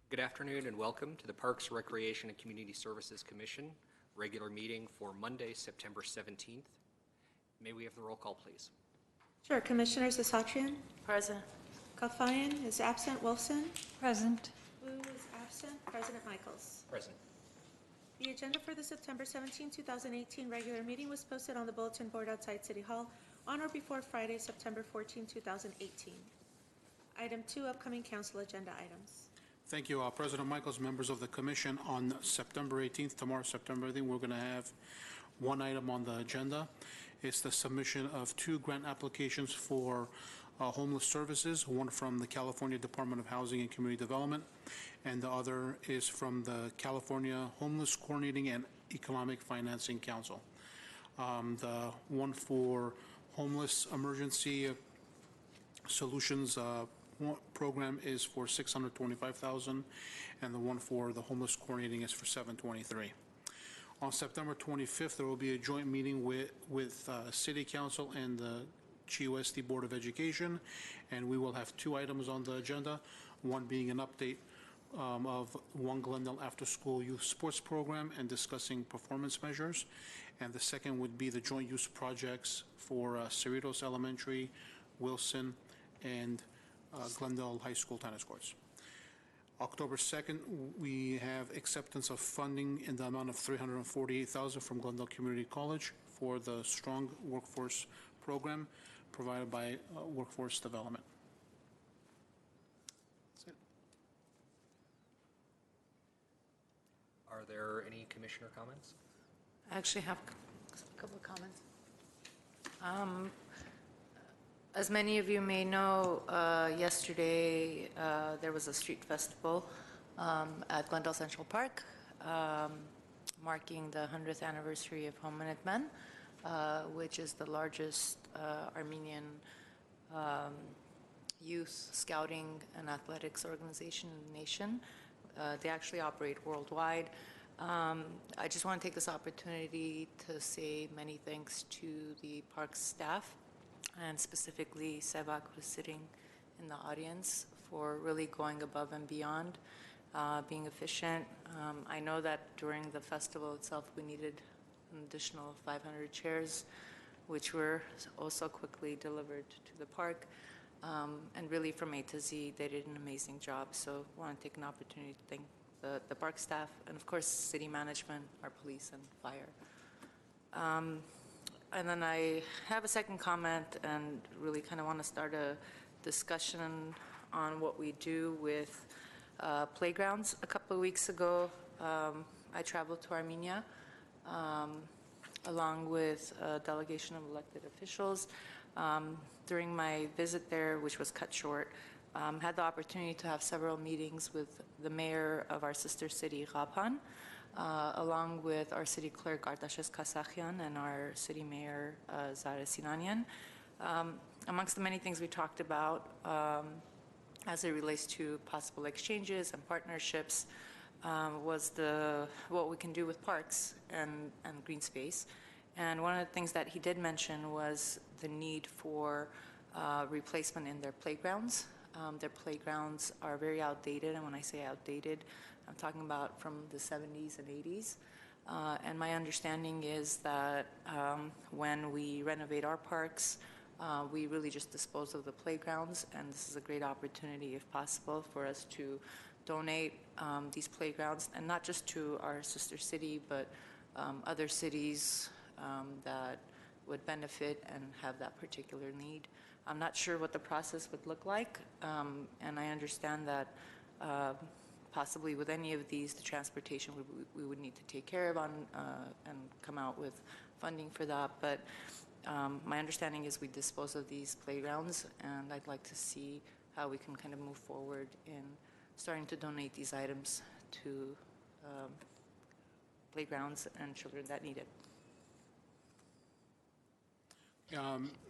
Good afternoon and welcome to the Parks, Recreation and Community Services Commission regular meeting for Monday, September 17th. May we have the roll call, please? Sure. Commissioners Asatrian? Present. Kalfayan is absent. Wilson? Present. Wu is absent. President Michaels. Present. The agenda for the September 17, 2018 regular meeting was posted on the bulletin board outside City Hall on or before Friday, September 14, 2018. Item 2, upcoming council agenda items. Thank you, President Michaels, members of the commission. On September 18th, tomorrow, September 18th, we're going to have one item on the agenda. It's the submission of 2 grant applications for homeless services, one from the California Department of Housing and Community Development, and the other is from the California Homeless Coordinating and Economic Financing Council. The one for homeless emergency solutions program is for $625,000, and the one for the homeless coordinating is for $723,000. On September 25th, there will be a joint meeting with City Council and the GOSD Board of Education, and we will have 2 items on the agenda, one being an update of One Glendale after-school youth sports program and discussing performance measures, and the second would be the joint use projects for Cerritos Elementary, Wilson, and Glendale High School tennis courts. October 2nd, we have acceptance of funding in the amount of $348,000 from Glendale Community College for the Strong Workforce Program provided by Workforce Development. That's it. Are there any commissioner comments? I actually have a couple of comments. As many of you may know, yesterday there was a street festival at Glendale Central Park marking the 100th anniversary of Home Minutemen, which is the largest Armenian youth scouting and athletics organization in the nation. They actually operate worldwide. I just want to take this opportunity to say many thanks to the park staff, and specifically Sevak, who's sitting in the audience, for really going above and beyond, being efficient. I know that during the festival itself we needed an additional 500 chairs, which were also quickly delivered to the park. And really from A to Z, they did an amazing job. So I want to take an opportunity to thank the park staff and of course city management, our police and fire. And then I have a second comment and really kind of want to start a discussion on what we do with playgrounds. A couple of weeks ago, I traveled to Armenia along with a delegation of elected officials. During my visit there, which was cut short, had the opportunity to have several meetings with the mayor of our sister city, Ghapan, along with our city clerk, Artashes Kasakyan, and our city mayor, Zara Sinanian. Amongst the many things we talked about as it relates to possible exchanges and partnerships was what we can do with parks and green space. And one of the things that he did mention was the need for replacement in their playgrounds. Their playgrounds are very outdated, and when I say outdated, I'm talking about from the 70s and 80s. And my understanding is that when we renovate our parks, we really just dispose of the playgrounds, and this is a great opportunity, if possible, for us to donate these playgrounds, and not just to our sister city, but other cities that would benefit and have that particular need. I'm not sure what the process would look like, and I understand that possibly with any of these, the transportation we would need to take care of and come out with funding for that. But my understanding is we dispose of these playgrounds, and I'd like to see how we can kind of move forward in starting to donate these items to playgrounds and children that need it.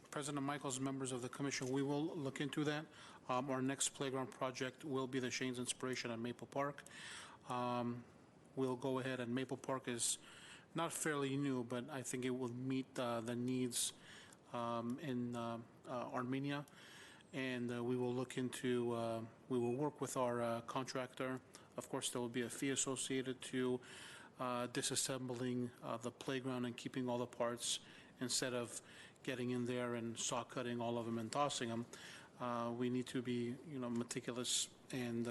President Michaels, members of the commission, we will look into that. Our next playground project will be the Shane's Inspiration at Maple Park. We'll go ahead, and Maple Park is not fairly new, but I think it will meet the needs in Armenia. and we will look into, we will work with our contractor. Of course, there will be a fee associated to disassembling the playground and keeping all the parts instead of getting in there and saw cutting all of them and tossing them. We need to be, meticulous and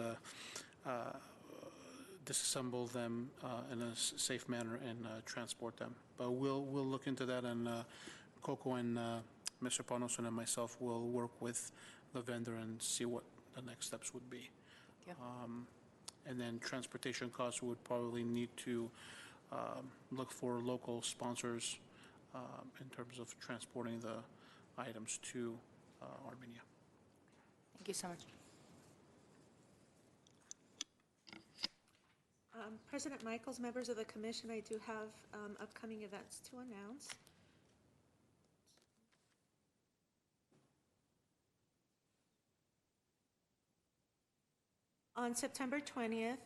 disassemble them in a safe manner and transport them. But we'll look into that, and Coco and Mr. Panoson and myself will work with the vendor and see what the next steps would be. Yeah. And then transportation costs would probably need to look for local sponsors in terms of transporting the items to Armenia. Thank you so much. President Michaels, members of the commission, I do have upcoming events to announce. On September 20th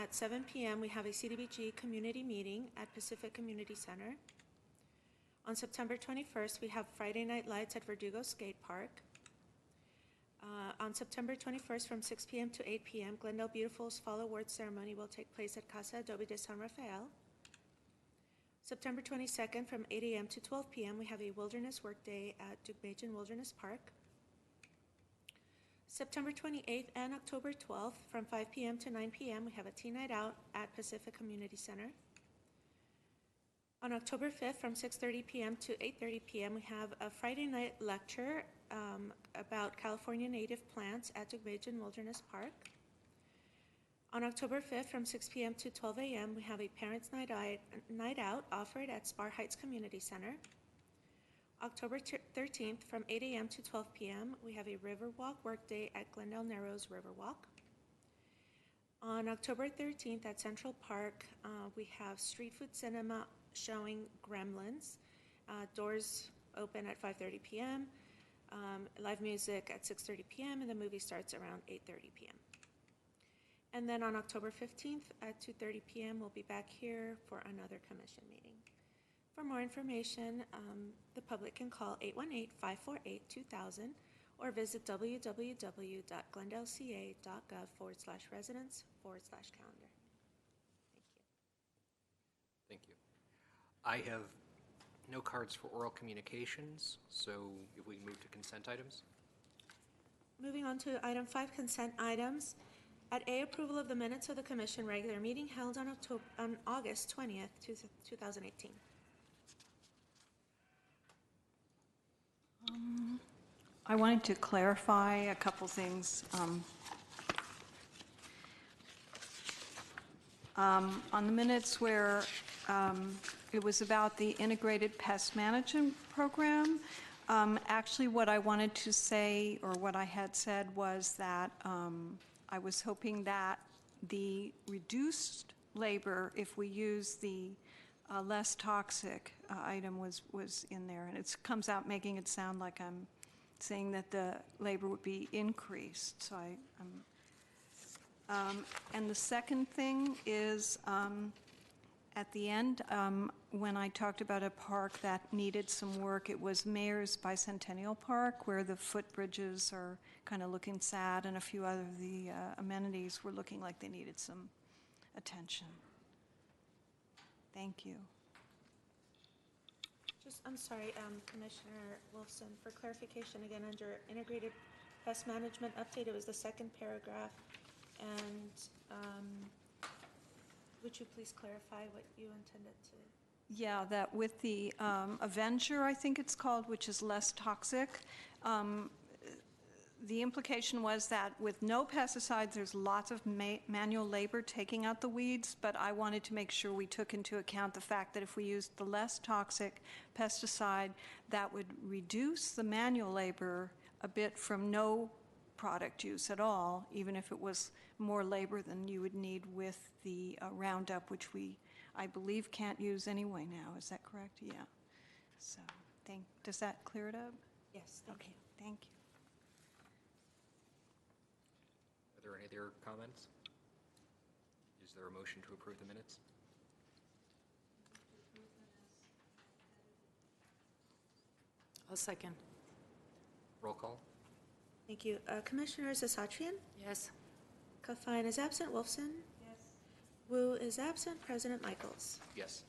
at 7 p.m., we have a CDBG community meeting at Pacific Community Center. On September 21st, we have Friday Night Lights at Verdugo Skate Park. On September 21st from 6 p.m. to 8 p.m., Glendale Beautiful's Fall Awards ceremony will take place at Casa Adobe de San Rafael. September 22nd from 8 a.m. to 12 p.m., we have a Wilderness Workday at Duke-Major Wilderness Park. September 28th and October 12th from 5 p.m. to 9 p.m., we have a tea night out at Pacific Community Center. On October 5th from 6:30 p.m. to 8:30 p.m., we have a Friday night lecture about California native plants at Duke-Major Wilderness Park. On October 5th from 6 p.m. to 12 a.m., we have a Parents' Night Out offered at Spar Heights Community Center. October 13th from 8 a.m. to 12 p.m., we have a Riverwalk Workday at Glendale Narrows Riverwalk. On October 13th at Central Park, we have Street Food Cinema showing Gremlins. Doors open at 5:30 p.m., live music at 6:30 p.m., and the movie starts around 8:30 p.m. And then on October 15th at 2:30 p.m., we'll be back here for another commission meeting. For more information, the public can call 818-548-2000 or visit www.glendaleca.gov/residents/calendar. Thank you. Thank you. I have no cards for oral communications, so if we move to consent items. Moving on to item 5, consent items. At A, approval of the minutes of the commission regular meeting held on August 20th, 2018. I wanted to clarify a couple things. On the minutes where it was about the integrated pest management program, actually what I wanted to say, or what I had said, was that I was hoping that the reduced labor, if we use the less toxic item, was in there. And it comes out making it sound like I'm saying that the labor would be increased. So and the second thing is, at the end, when I talked about a park that needed some work, it was Mayor's Bicentennial Park, where the footbridges are kind of looking sad, and a few other of the amenities were looking like they needed some attention. Thank you. I'm sorry, Commissioner Wolfson, for clarification, again, under integrated pest management update, it was the second paragraph, and would you please clarify what you intended to? Yeah, that with the Avenger, I think it's called, which is less toxic, the implication was that with no pesticides, there's lots of manual labor taking out the weeds, but I wanted to make sure we took into account the fact that if we used the less toxic pesticide, that would reduce the manual labor a bit from no product use at all, even if it was more labor than you would need with the Roundup, which we, I believe, can't use anyway now. Is that correct? Yeah. So, does that clear it up? Yes, thank you. Thank you. Are there any other comments? Is there a motion to approve the minutes? I'll second. Roll call. Thank you. Commissioners Asatrian? Yes. Kafine is absent. Wolfson? Yes. Wu is absent. President Michaels. Yes.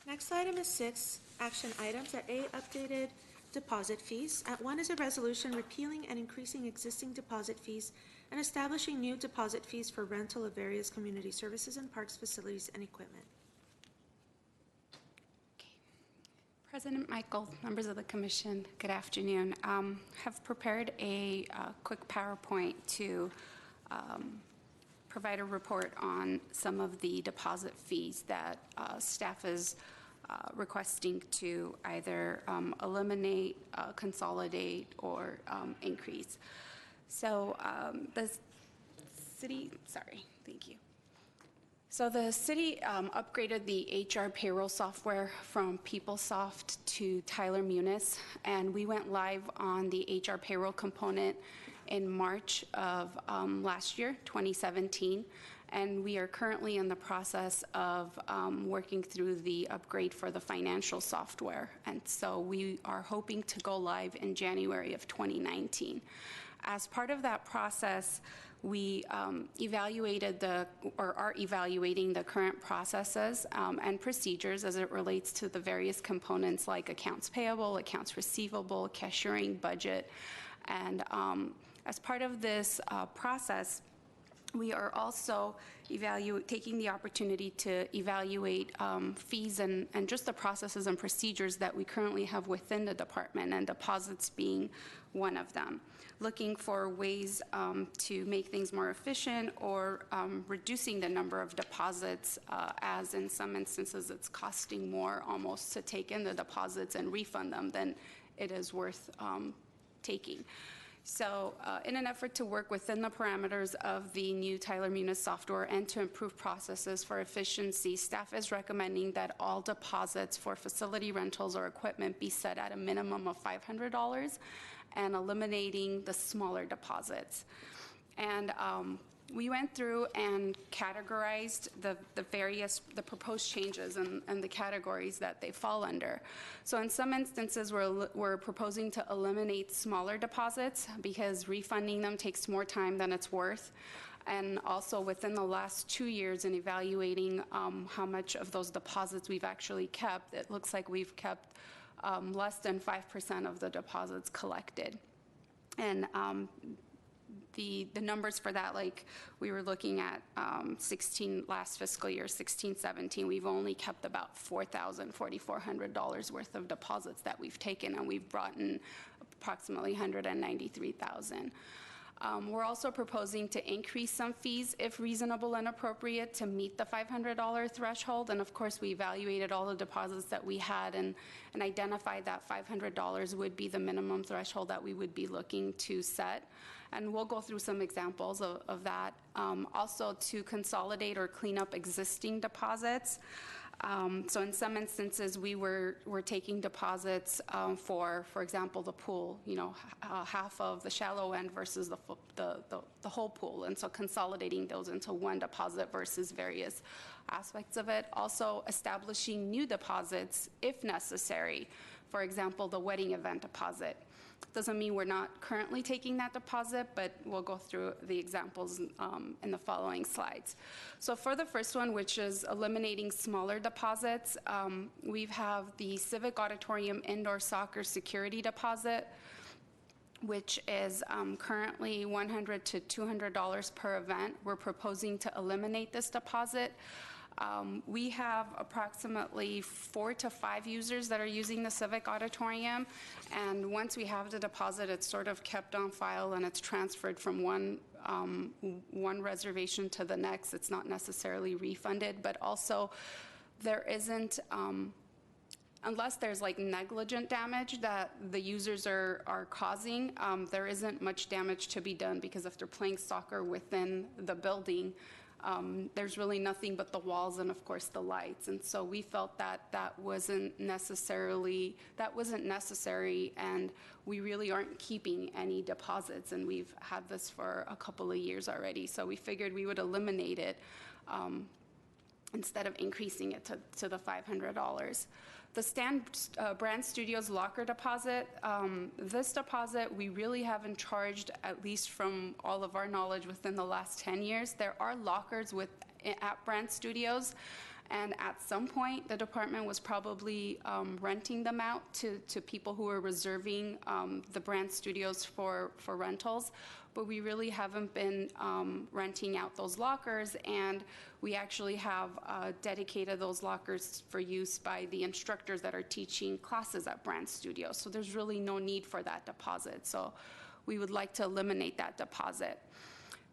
Next item is 6 action items. At A, updated deposit fees. At 1 is a resolution repealing and increasing existing deposit fees and establishing new deposit fees for rental of various community services and parks, facilities, and equipment. President Michael, members of the commission, good afternoon. Have prepared a quick PowerPoint to provide a report on some of the deposit fees that staff is requesting to either eliminate, consolidate, or increase. So the city, thank you. So the city upgraded the HR payroll software from PeopleSoft to Tyler Munis, and we went live on the HR payroll component in March of last year, 2017, and we are currently in the process of working through the upgrade for the financial software, and so we are hoping to go live in January of 2019. As part of that process, we evaluated are evaluating the current processes and procedures as it relates to the various components like accounts payable, accounts receivable, cashiering, budget. And as part of this process, we are also taking the opportunity to evaluate fees and just the processes and procedures that we currently have within the department, and deposits being one of them. Looking for ways to make things more efficient or reducing the number of deposits, as in some instances it's costing more almost to take in the deposits and refund them than it is worth taking. So in an effort to work within the parameters of the new Tyler Munis software and to improve processes for efficiency, staff is recommending that all deposits for facility rentals or equipment be set at a minimum of $500 and eliminating the smaller deposits. And we went through and categorized the proposed changes and the categories that they fall under. So in some instances, we're proposing to eliminate smaller deposits because refunding them takes more time than it's worth. And also within the last 2 years in evaluating how much of those deposits we've actually kept, it looks like we've kept less than 5% of the deposits collected. And the numbers for that, like we were looking at last fiscal year, 16-17, we've only kept about $4,400 worth of deposits that we've taken, and we've brought in approximately $193,000. We're also proposing to increase some fees if reasonable and appropriate to meet the $500 threshold. And of course, we evaluated all the deposits that we had and identified that $500 would be the minimum threshold that we would be looking to set. And we'll go through some examples of that. Also to consolidate or clean up existing deposits. So in some instances, we're taking deposits for example, the pool, half of the shallow end versus the whole pool. And so consolidating those into one deposit versus various aspects of it. Also establishing new deposits if necessary. For example, the wedding event deposit. Doesn't mean we're not currently taking that deposit, but we'll go through the examples in the following slides. So for the first one, which is eliminating smaller deposits, we have the Civic Auditorium Indoor Soccer Security Deposit, which is currently $100 to $200 per event. We're proposing to eliminate this deposit. We have approximately 4 to 5 users that are using the Civic Auditorium, and once we have the deposit, it's sort of kept on file and it's transferred from one reservation to the next. It's not necessarily refunded, but also there isn't, unless there's like negligent damage that the users are causing, there isn't much damage to be done, because if they're playing soccer within the building, there's really nothing but the walls and of course the lights. And so we felt that wasn't necessary, and we really aren't keeping any deposits, and we've had this for a couple of years already. So we figured we would eliminate it instead of increasing it to the $500. The Brand Studios locker deposit, this deposit, we really haven't charged, at least from all of our knowledge within the last 10 years. There are lockers at Brand Studios, and at some point, the department was probably renting them out to people who were reserving the Brand Studios for rentals. But we really haven't been renting out those lockers, and we actually have dedicated those lockers for use by the instructors that are teaching classes at Brand Studios. So there's really no need for that deposit. So we would like to eliminate that deposit.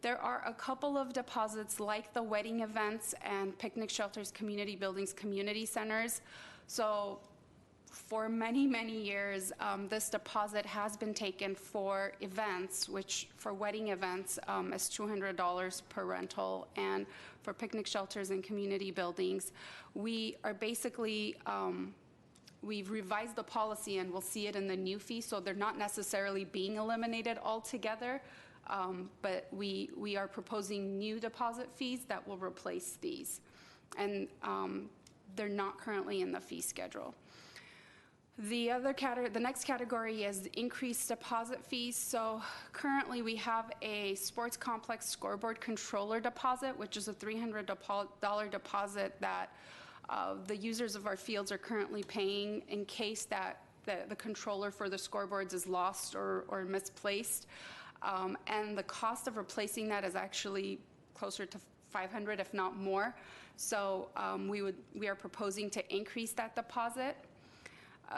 There are a couple of deposits like the wedding events and picnic shelters, community buildings, community centers. So for many, many years, this deposit has been taken for events, which for wedding events is $200 per rental, and for picnic shelters and community buildings. We are basically, we've revised the policy, and we'll see it in the new fee, so they're not necessarily being eliminated altogether, but we are proposing new deposit fees that will replace these. And they're not currently in the fee schedule. The next category is increased deposit fees. So currently we have a sports complex scoreboard controller deposit, which is a $300 deposit that the users of our fields are currently paying in case that the controller for the scoreboards is lost or misplaced. And the cost of replacing that is actually closer to $500, if not more. So we are proposing to increase that deposit.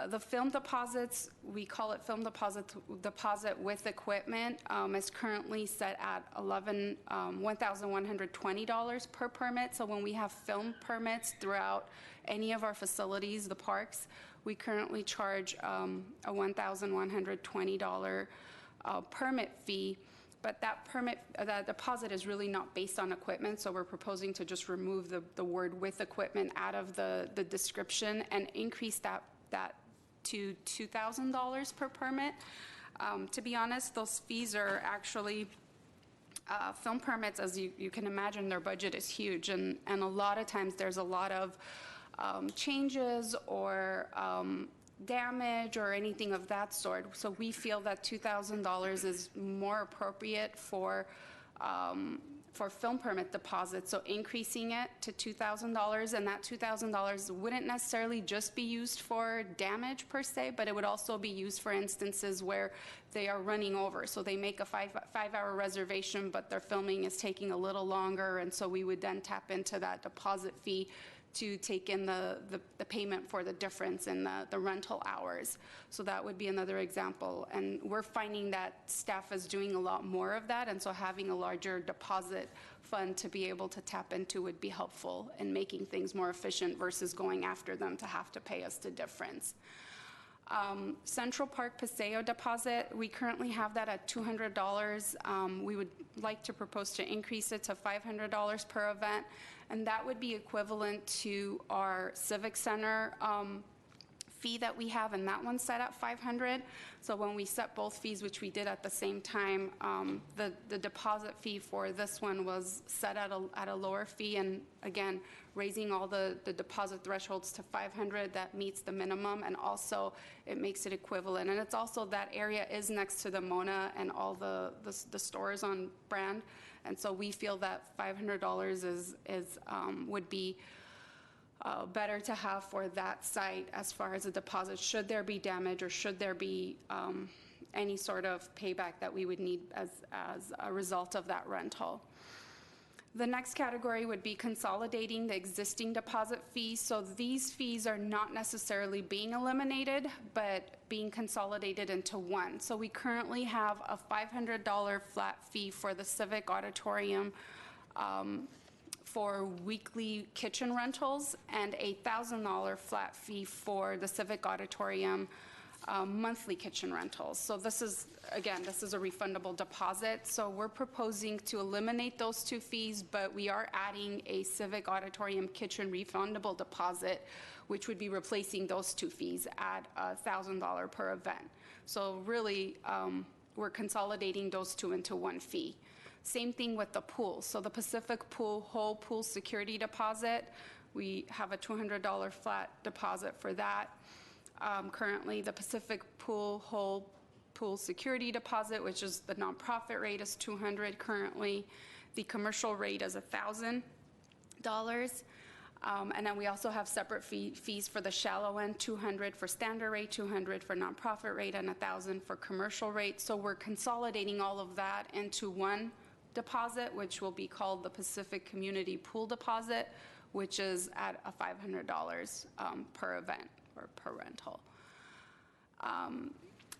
The film deposits, we call it film deposit with equipment, is currently set at $1,120 per permit. So when we have film permits throughout any of our facilities, the parks, we currently charge a $1,120 permit fee. But that deposit is really not based on equipment, so we're proposing to just remove the word with equipment out of the description and increase that to $2,000 per permit. To be honest, those fees are actually, film permits, as you can imagine, their budget is huge, and a lot of times there's a lot of changes or damage or anything of that sort. So we feel that $2,000 is more appropriate for film permit deposits, so increasing it to $2,000, and that $2,000 wouldn't necessarily just be used for damage per se, but it would also be used for instances where they are running over. So they make a five-hour reservation, but their filming is taking a little longer, and so we would then tap into that deposit fee to take in the payment for the difference in the rental hours. So that would be another example. And we're finding that staff is doing a lot more of that, and so having a larger deposit fund to be able to tap into would be helpful in making things more efficient versus going after them to have to pay us the difference. Central Park Paseo deposit, we currently have that at $200. We would like to propose to increase it to $500 per event, and that would be equivalent to our Civic Center fee that we have, and that one's set at $500. So when we set both fees, which we did at the same time, the deposit fee for this one was set at a lower fee, and again, raising all the deposit thresholds to $500, that meets the minimum, and also it makes it equivalent. And it's also, that area is next to the Mona and all the stores on Brand, and so we feel that $500 would be better to have for that site as far as a deposit, should there be damage or should there be any sort of payback that we would need as a result of that rental. The next category would be consolidating the existing deposit fees. So these fees are not necessarily being eliminated, but being consolidated into one. So we currently have a $500 flat fee for the Civic Auditorium for weekly kitchen rentals, and a $1,000 flat fee for the Civic Auditorium monthly kitchen rentals. So this is, again, this is a refundable deposit. So we're proposing to eliminate those two fees, but we are adding a Civic Auditorium kitchen refundable deposit, which would be replacing those two fees at $1,000 per event. So really, we're consolidating those two into one fee. Same thing with the pool. So the Pacific Pool whole pool security deposit, We have a $200 flat deposit for that. Currently, the Pacific Pool security deposit, which is the nonprofit rate, is $200 currently. The commercial rate is $1,000. And then we also have separate fees for the shallow end, $200 for standard rate, $200 for nonprofit rate, and $1,000 for commercial rate. So we're consolidating all of that into one deposit, which will be called the Pacific Community Pool Deposit, which is at a $500 per event or per rental.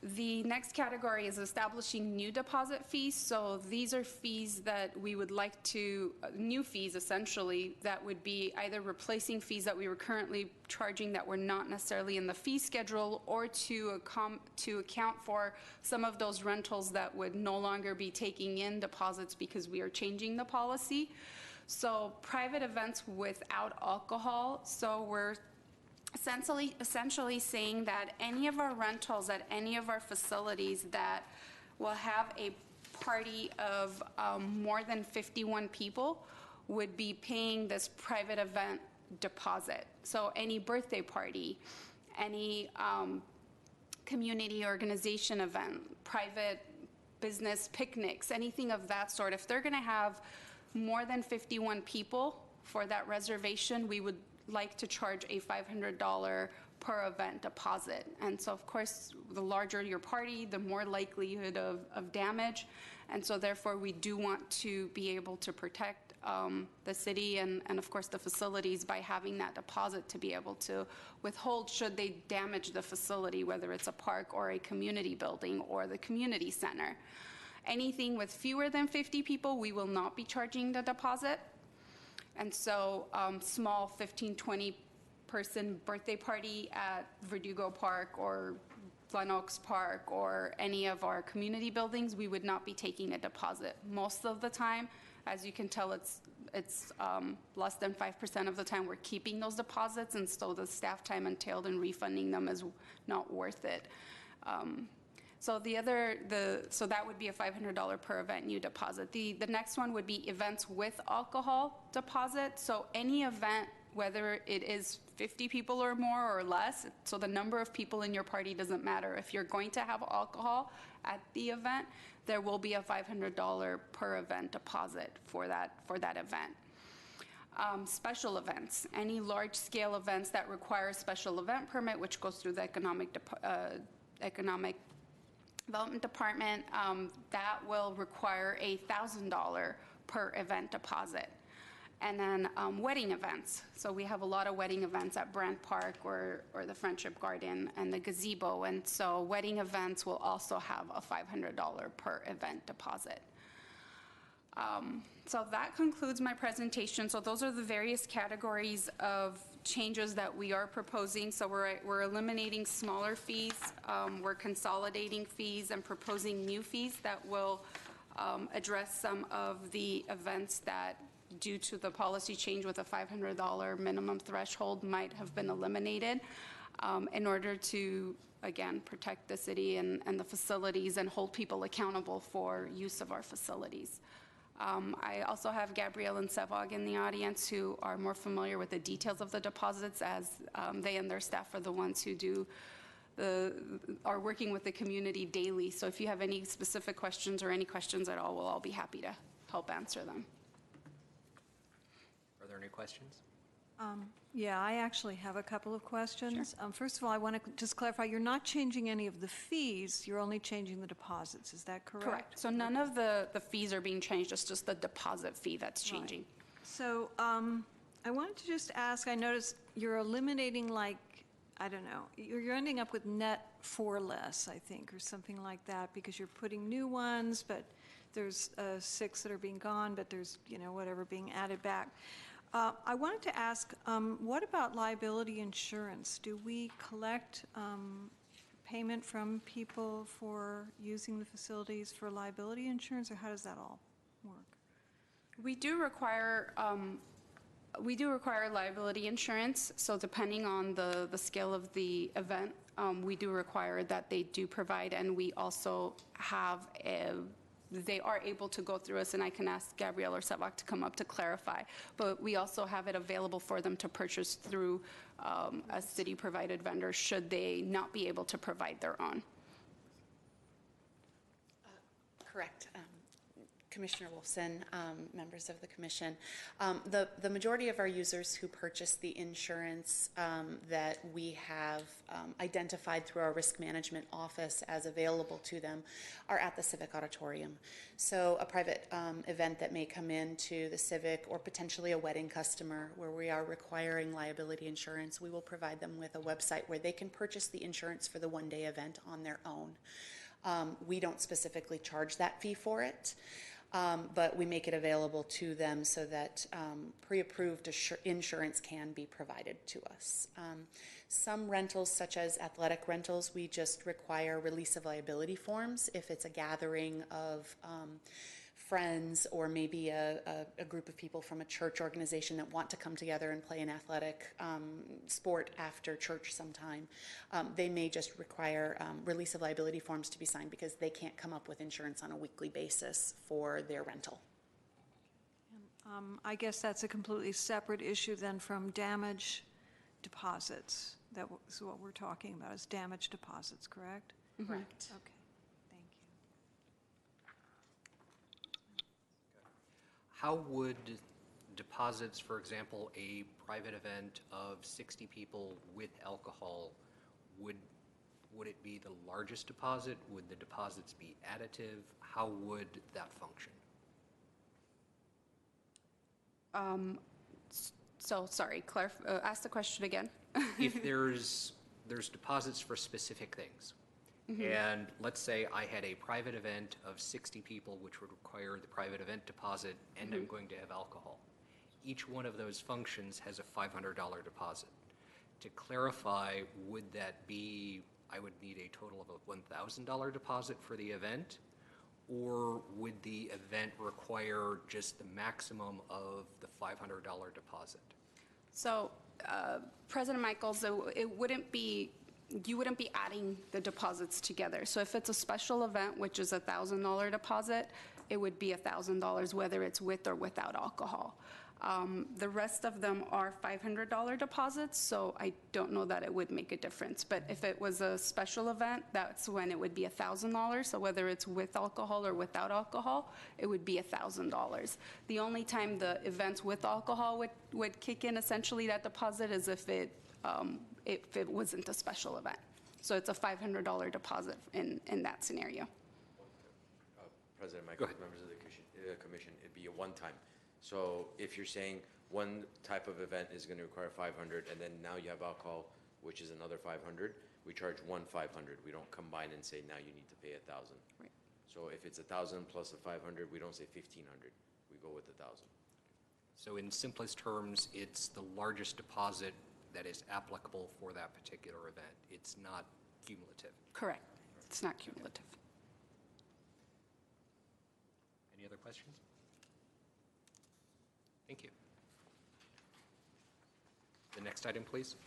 The next category is establishing new deposit fees. So these are fees that we would like to, new fees essentially, that would be either replacing fees that we were currently charging that were not necessarily in the fee schedule, or to account for some of those rentals that would no longer be taking in deposits because we are changing the policy. So private events without alcohol. So we're essentially saying that any of our rentals at any of our facilities that will have a party of more than 51 people would be paying this private event deposit. So any birthday party, any community organization event, private business picnics, anything of that sort, if they're going to have more than 51 people for that reservation, we would like to charge a $500 per event deposit. And so of course, the larger your party, the more likelihood of damage. And so therefore we do want to be able to protect the city and of course the facilities by having that deposit to be able to withhold should they damage the facility, whether it's a park or a community building or the community center. Anything with fewer than 50 people, we will not be charging the deposit. And so small 15, 20 person birthday party at Verdugo Park or Glen Oaks Park or any of our community buildings, we would not be taking a deposit. Most of the time, as you can tell, it's less than 5% of the time we're keeping those deposits, and so the staff time entailed in refunding them is not worth it. So so that would be a $500 per event new deposit. The next one would be events with alcohol deposit. So any event, whether it is 50 people or more or less, so the number of people in your party doesn't matter. If you're going to have alcohol at the event, there will be a $500 per event deposit for that event. Special events, any large-scale events that require a special event permit, which goes through the economic Development Department, that will require a $1,000 per event deposit. And then wedding events. So we have a lot of wedding events at Brant Park or the Friendship Garden and the gazebo. And so wedding events will also have a $500 per event deposit. So that concludes my presentation. So those are the various categories of changes that we are proposing. So we're eliminating smaller fees, we're consolidating fees and proposing new fees that will address some of the events that, due to the policy change with a $500 minimum threshold, might have been eliminated in order to, again, protect the city and the facilities and hold people accountable for use of our facilities. I also have Gabrielle and Sevog in the audience who are more familiar with the details of the deposits, as they and their staff are the ones who are working with the community daily. So if you have any specific questions or any questions at all, we'll all be happy to help answer them. Are there any questions? Yeah, I actually have a couple of questions. Sure. First of all, I want to just clarify, you're not changing any of the fees, you're only changing the deposits, is that correct? Correct. So none of the fees are being changed, it's just the deposit fee that's changing. Right. So I wanted to just ask, I noticed you're eliminating, like, I don't know, you're ending up with net 4 less, I think, or something like that, because you're putting new ones, but there's 6 that are being gone, but there's, whatever being added back. I wanted to ask, what about liability insurance? Do we collect payment from people for using the facilities for liability insurance, or how does that all work? We do require liability insurance. So depending on the scale of the event, we do require that they do provide, and we also have they are able to go through us, and I can ask Gabrielle or Savak to come up to clarify. But we also have it available for them to purchase through a city-provided vendor should they not be able to provide their own. Correct. Commissioner Wolfson, members of the commission. The majority of our users who purchase the insurance that we have identified through our risk management office as available to them are at the Civic Auditorium. So a private event that may come into the Civic, or potentially a wedding customer where we are requiring liability insurance, we will provide them with a website where they can purchase the insurance for the one-day event on their own. We don't specifically charge that fee for it. But we make it available to them so that pre-approved insurance can be provided to us. Some rentals, such as athletic rentals, we just require release of liability forms if it's a gathering of friends or maybe a group of people from a church organization that want to come together and play an athletic sport after church sometime. They may just require release of liability forms to be signed because they can't come up with insurance on a weekly basis for their rental. I guess that's a completely separate issue then from damage deposits. That is what we're talking about, is damage deposits, correct? Correct. Okay, thank you. How would deposits, for example, a private event of 60 people with alcohol, would it be the largest deposit? Would the deposits be additive? How would that function? So, sorry, ask the question again. If there's deposits for specific things, and let's say I had a private event of 60 people, which would require the private event deposit, and I'm going to have alcohol. Each one of those functions has a $500 deposit. To clarify, would that be, I would need a total of a $1,000 deposit for the event? Or would the event require just the maximum of the $500 deposit? So, President Michaels, it wouldn't be, you wouldn't be adding the deposits together. So if it's a special event, which is a $1,000 deposit, it would be $1,000 whether it's with or without alcohol. The rest of them are $500 deposits, so I don't know that it would make a difference. But if it was a special event, that's when it would be $1,000. So whether it's with alcohol or without alcohol, it would be $1,000. The only time the events with alcohol would kick in, essentially, that deposit is if it wasn't a special event. So it's a $500 deposit in that scenario. President Michael, members of the commission, it'd be a one-time. So if you're saying one type of event is going to require 500, and then now you have alcohol, which is another 500, we charge 500. We don't combine and say now you need to pay 1,000. Right. So if it's 1,000 plus a 500, we don't say 1,500. We go with 1,000. So in simplest terms, it's the largest deposit that is applicable for that particular event. It's not cumulative. Correct. It's not cumulative. Any other questions? Thank you. The next item, please.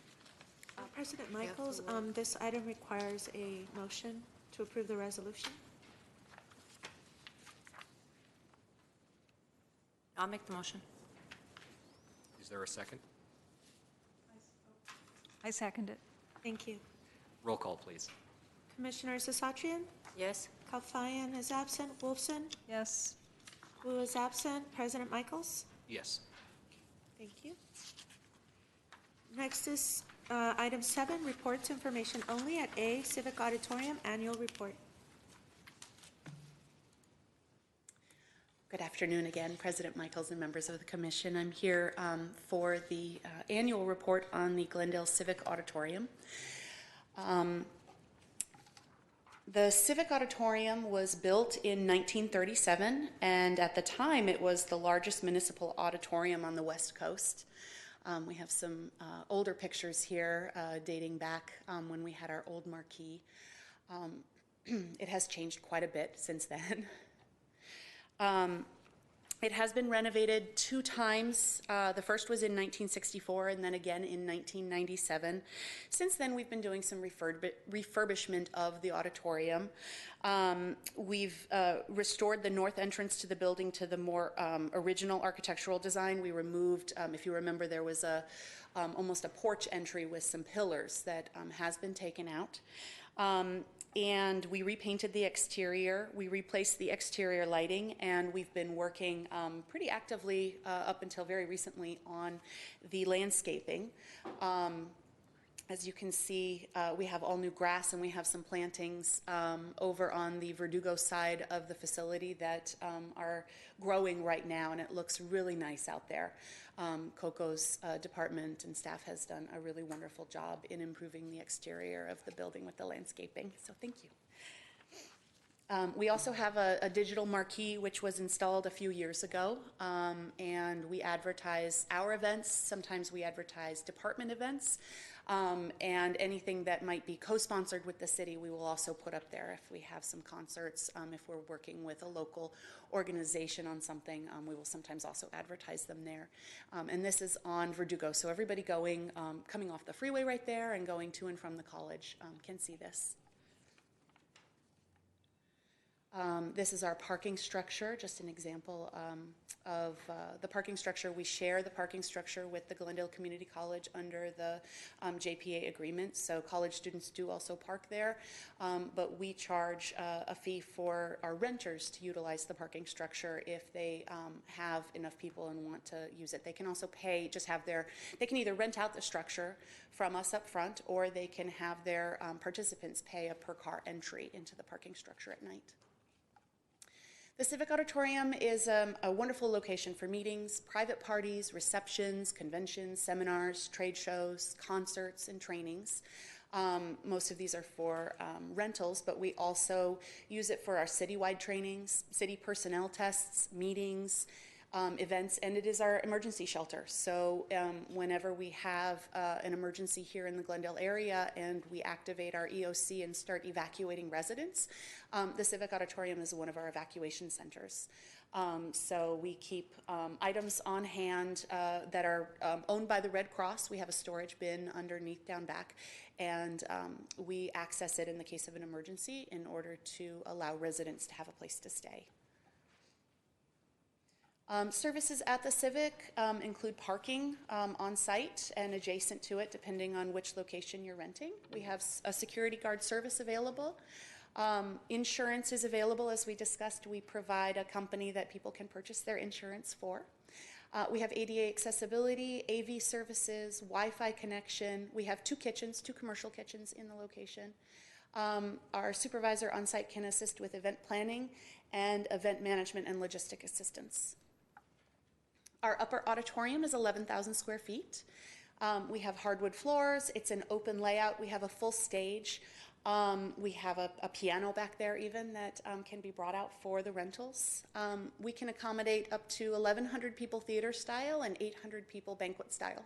President Michaels, this item requires a motion to approve the resolution. I'll make the motion. Is there a second? I second it. Thank you. Roll call, please. Commissioner Sasatrian? Yes? Kalfayan is absent. Wolfson? Yes, Wu is absent. President Michaels? Yes. Thank you. Next is item 7, reports information only at A, Civic Auditorium Annual Report. Good afternoon again, President Michaels and members of the commission. I'm here for the annual report on the Glendale Civic Auditorium. The Civic Auditorium was built in 1937, and at the time it was the largest municipal auditorium on the West Coast. We have some older pictures here dating back when we had our old marquee. It has changed quite a bit since then. It has been renovated 2 times. The first was in 1964 and then again in 1997. Since then, we've been doing some refurbishment of the auditorium. We've restored the north entrance to the building to the more original architectural design. We removed, if you remember, there was almost a porch entry with some pillars that has been taken out. And we repainted the exterior, we replaced the exterior lighting, and we've been working pretty actively up until very recently on the landscaping. As you can see, we have all new grass and we have some plantings over on the Verdugo side of the facility that are growing right now, and it looks really nice out there. Coco's department and staff has done a really wonderful job in improving the exterior of the building with the landscaping, so thank you. We also have a digital marquee which was installed a few years ago, and we advertise our events. Sometimes we advertise department events, and anything that might be co-sponsored with the city we will also put up there. If we have some concerts, if we're working with a local organization on something, we will sometimes also advertise them there. And this is on Verdugo, so everybody coming off the freeway right there and going to and from the college can see this. This is our parking structure, just an example of the parking structure. We share the parking structure with the Glendale Community College under the JPA agreement, so college students do also park there, but we charge a fee for our renters to utilize the parking structure if they have enough people and want to use it. They can also pay, they can either rent out the structure from us up front, or they can have their participants pay a per car entry into the parking structure at night. The Civic Auditorium is a wonderful location for meetings, private parties, receptions, conventions, seminars, trade shows, concerts, and trainings. Most of these are for rentals, but we also use it for our citywide trainings, city personnel tests, meetings, events, and it is our emergency shelter. So whenever we have an emergency here in the Glendale area and we activate our EOC and start evacuating residents, the Civic Auditorium is one of our evacuation centers. So we keep items on hand that are owned by the Red Cross. We have a storage bin underneath down back, and we access it in the case of an emergency in order to allow residents to have a place to stay. Services at the Civic include parking on site and adjacent to it, depending on which location you're renting. We have a security guard service available. Insurance is available. As we discussed, we provide a company that people can purchase their insurance for. We have ADA accessibility, AV services, Wi-Fi connection. We have 2 kitchens, 2 commercial kitchens in the location. Our supervisor on site can assist with event planning and event management and logistic assistance. Our upper auditorium is 11,000 square feet. We have hardwood floors. It's an open layout. We have a full stage. We have a piano back there even that can be brought out for the rentals. We can accommodate up to 1,100 people theater style and 800 people banquet style.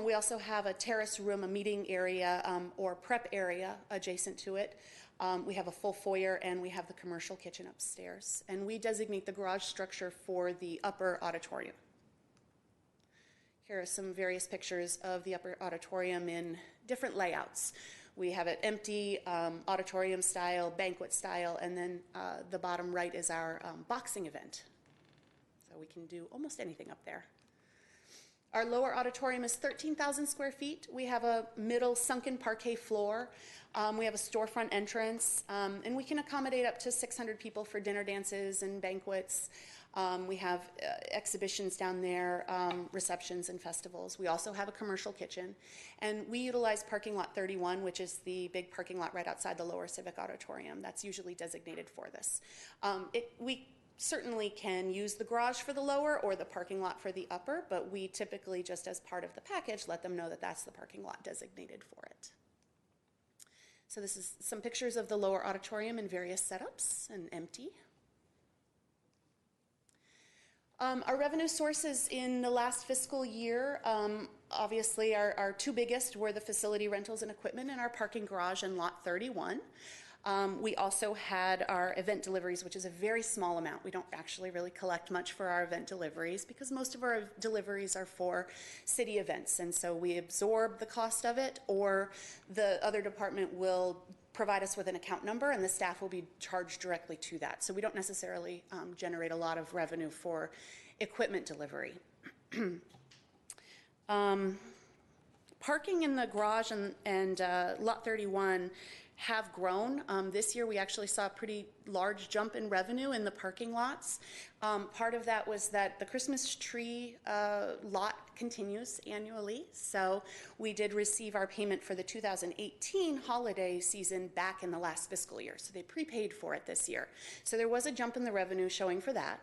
We also have a terrace room, a meeting area or prep area adjacent to it. We have a full foyer, and we have the commercial kitchen upstairs. And we designate the garage structure for the upper auditorium. Here are some various pictures of the upper auditorium in different layouts. We have it empty, auditorium style, banquet style, and then the bottom right is our boxing event. So we can do almost anything up there. Our lower auditorium is 13,000 square feet. We have a middle sunken parquet floor. We have a storefront entrance, and we can accommodate up to 600 people for dinner dances and banquets. We have exhibitions down there, receptions and festivals. We also have a commercial kitchen, and we utilize parking lot 31, which is the big parking lot right outside the lower Civic Auditorium. That's usually designated for this. We certainly can use the garage for the lower or the parking lot for the upper, but we typically, just as part of the package, let them know that that's the parking lot designated for it. So this is some pictures of the lower auditorium in various setups and empty. Our revenue sources in the last fiscal year, obviously our 2 biggest were the facility rentals and equipment and our parking garage in lot 31. We also had our event deliveries, which is a very small amount. We don't actually really collect much for our event deliveries because most of our deliveries are for city events. And so we absorb the cost of it, or the other department will provide us with an account number and the staff will be charged directly to that. So we don't necessarily generate a lot of revenue for equipment delivery. Parking in the garage and lot 31 have grown. This year we actually saw a pretty large jump in revenue in the parking lots. Part of that was that the Christmas tree lot continues annually, so we did receive our payment for the 2018 holiday season back in the last fiscal year, so they prepaid for it this year. So there was a jump in the revenue showing for that.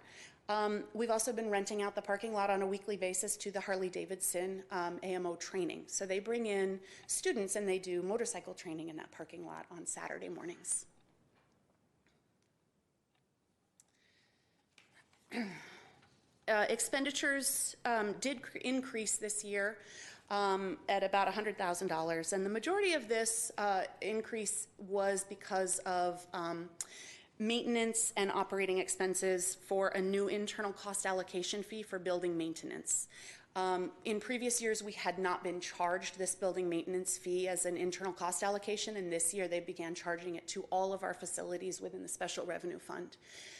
We've also been renting out the parking lot on a weekly basis to the Harley-Davidson AMO training. So they bring in students and they do motorcycle training in that parking lot on Saturday mornings. Expenditures did increase this year at about $100,000, and the majority of this increase was because of maintenance and operating expenses for a new internal cost allocation fee for building maintenance. In previous years, we had not been charged this building maintenance fee as an internal cost allocation, and this year they began charging it to all of our facilities within the Special Revenue Fund.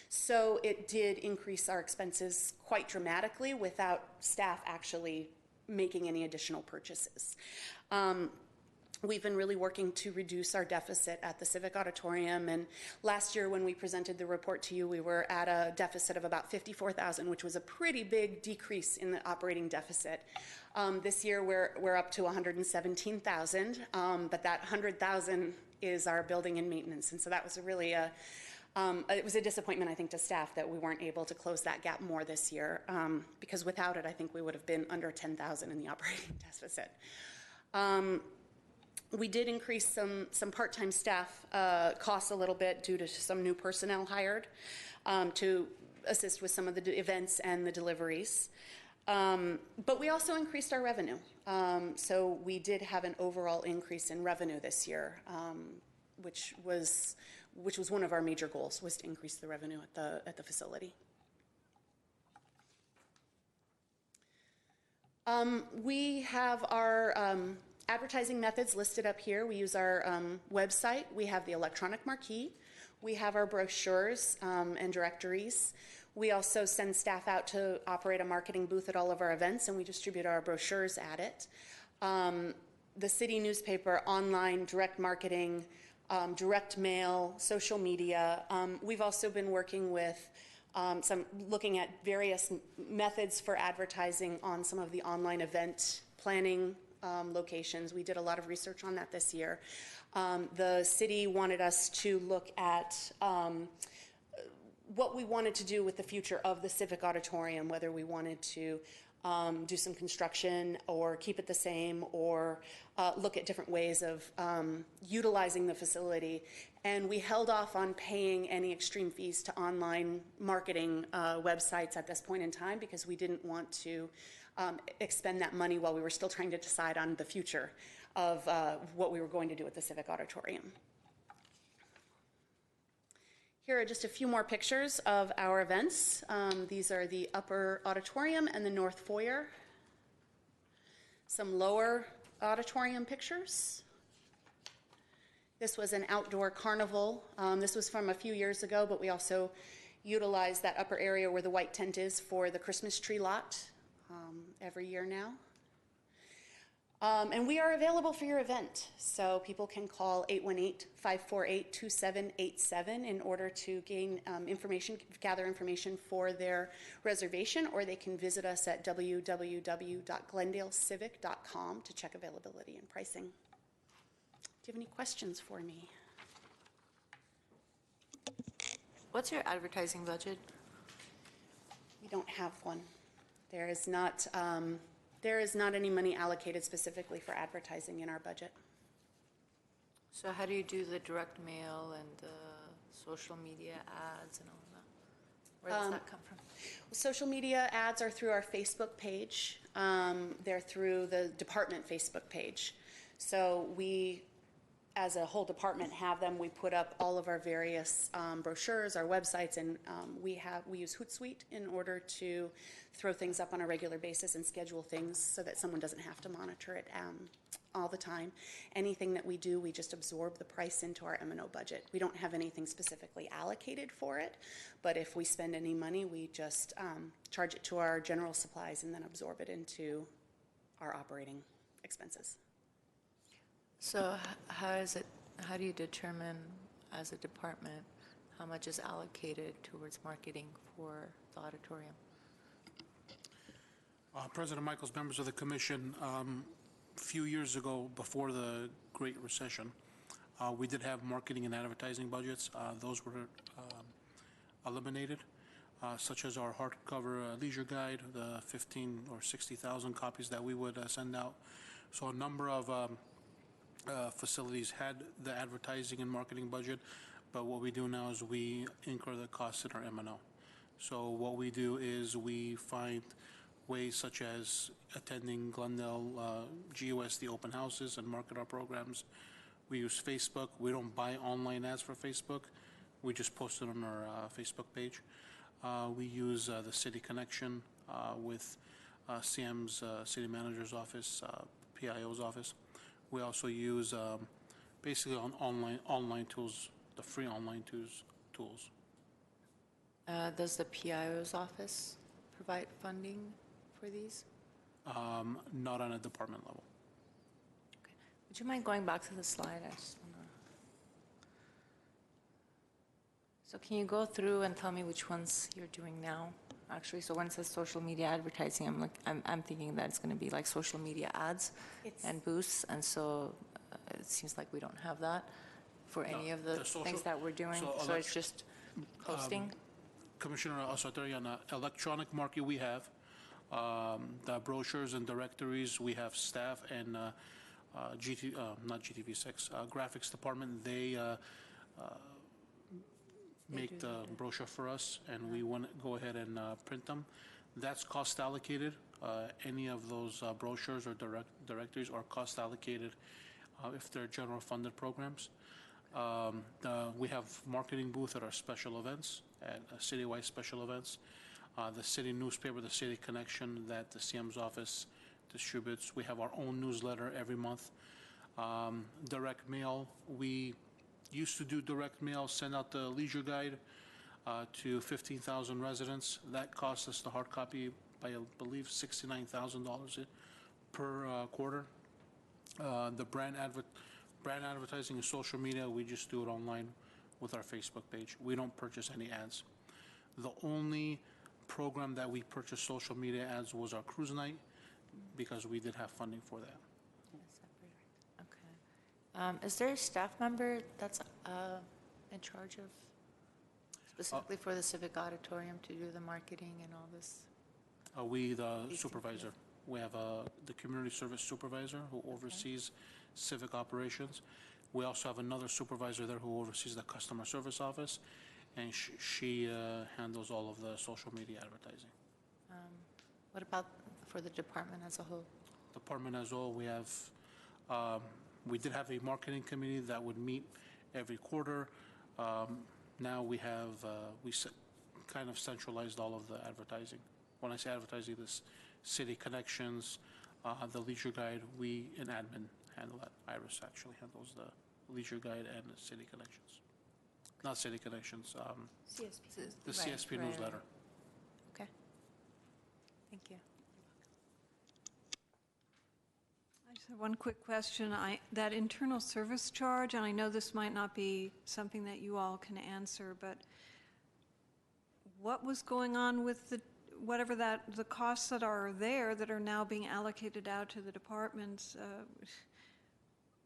So it did increase our expenses quite dramatically without staff actually making any additional purchases. We've been really working to reduce our deficit at the Civic Auditorium, and last year when we presented the report to you, we were at a deficit of about $54,000, which was a pretty big decrease in the operating deficit. This year we're up to $117,000, but that $100,000 is our building and maintenance, and so that was really it was a disappointment, I think, to staff that we weren't able to close that gap more this year, because without it, I think we would have been under $10,000 in the operating deficit. We did increase some part-time staff costs a little bit due to some new personnel hired to assist with some of the events and the deliveries. But we also increased our revenue. So we did have an overall increase in revenue this year, which was one of our major goals, was to increase the revenue at the facility. We have our advertising methods listed up here. We use our website. We have the electronic marquee. We have our brochures and directories. We also send staff out to operate a marketing booth at all of our events, and we distribute our brochures at it. The city newspaper, online, direct marketing, direct mail, social media. We've also been working with looking at various methods for advertising on some of the online event planning locations. We did a lot of research on that this year. The city wanted us to look at what we wanted to do with the future of the Civic Auditorium, whether we wanted to do some construction or keep it the same, or look at different ways of utilizing the facility. And we held off on paying any extreme fees to online marketing websites at this point in time because we didn't want to expend that money while we were still trying to decide on the future of what we were going to do with the Civic Auditorium. Here are just a few more pictures of our events. These are the upper auditorium and the north foyer. Some lower auditorium pictures. This was an outdoor carnival. This was from a few years ago, but we also utilized that upper area where the white tent is for the Christmas tree lot every year now. And we are available for your event, so people can call 818-548-2787 in order to gain gather information for their reservation, or they can visit us at www.glendalecivic.com to check availability and pricing. Do you have any questions for me? What's your advertising budget? We don't have one. There is not any money allocated specifically for advertising in our budget. So how do you do the direct mail and the social media ads and all of that? Where does that come from? Social media ads are through our Facebook page. They're through the department Facebook page. So we as a whole department, have them. We put up all of our various brochures, our websites, and we use Hootsuite in order to throw things up on a regular basis and schedule things so that someone doesn't have to monitor it all the time. Anything that we do, we just absorb the price into our M&O budget. We don't have anything specifically allocated for it, but if we spend any money, we just charge it to our general supplies and then absorb it into our operating expenses. So how do you determine as a department how much is allocated towards marketing for the auditorium? President Michaels, members of the commission, a few years ago, before the Great Recession, we did have marketing and advertising budgets. Those were eliminated, such as our hardcover leisure guide, the 15 or 60,000 copies that we would send out. So a number of facilities had the advertising and marketing budget, but what we do now is we incur the costs in our M&O. So what we do is we find ways such as attending Glendale GUS, the open houses, and market our programs. We use Facebook. We don't buy online ads for Facebook. We just post it on our Facebook page. We use the City Connection with CM's City Manager's Office, PIO's office. We also use basically on online tools, the free online tools. Does the PIO's office provide funding for these? Not on a department level. Okay. Would you mind going back to the slide? I just wanna... So can you go through and tell me which ones you're doing now? Actually, so when it says social media advertising, I'm thinking that it's going to be like social media ads and boosts, and so it seems like we don't have that for any of the things that we're doing. So it's just posting. Commissioner Asatarian, electronic market we have, the brochures and directories. We have staff and not GTV6 graphics department. They make the brochure for us, and we want to go ahead and print them. That's cost allocated. Any of those brochures or directories are cost allocated if they're general funded programs. We have marketing booth at our special events, at citywide special events. The city newspaper, the City Connection, that the CM's office distributes. We have our own newsletter every month. Direct mail, we used to do direct mail, send out the leisure guide to 15,000 residents. That cost us the hard copy by, I believe, $69,000 per quarter. The brand advertising and social media, we just do it online with our Facebook page. We don't purchase any ads. The only program that we purchased social media ads was our cruise night, because we did have funding for that. Is there a staff member that's in charge of, specifically for the Civic Auditorium, to do the marketing and all this? The supervisor. We have the community service supervisor who oversees civic operations. We also have another supervisor there who oversees the customer service office, and she handles all of the social media advertising. What about for the department as a whole? Department as a whole, we have we did have a marketing committee that would meet every quarter. Now we have, kind of centralized all of the advertising. When I say advertising, this City Connections, the leisure guide, we in admin handle that. Iris actually handles the leisure guide and the City Connections. Not City Connections, CSP. the CSP newsletter. Okay. Thank you. I just have one quick question. That internal service charge, and I know this might not be something that you all can answer, but what was going on with the costs that are there that are now being allocated out to the departments?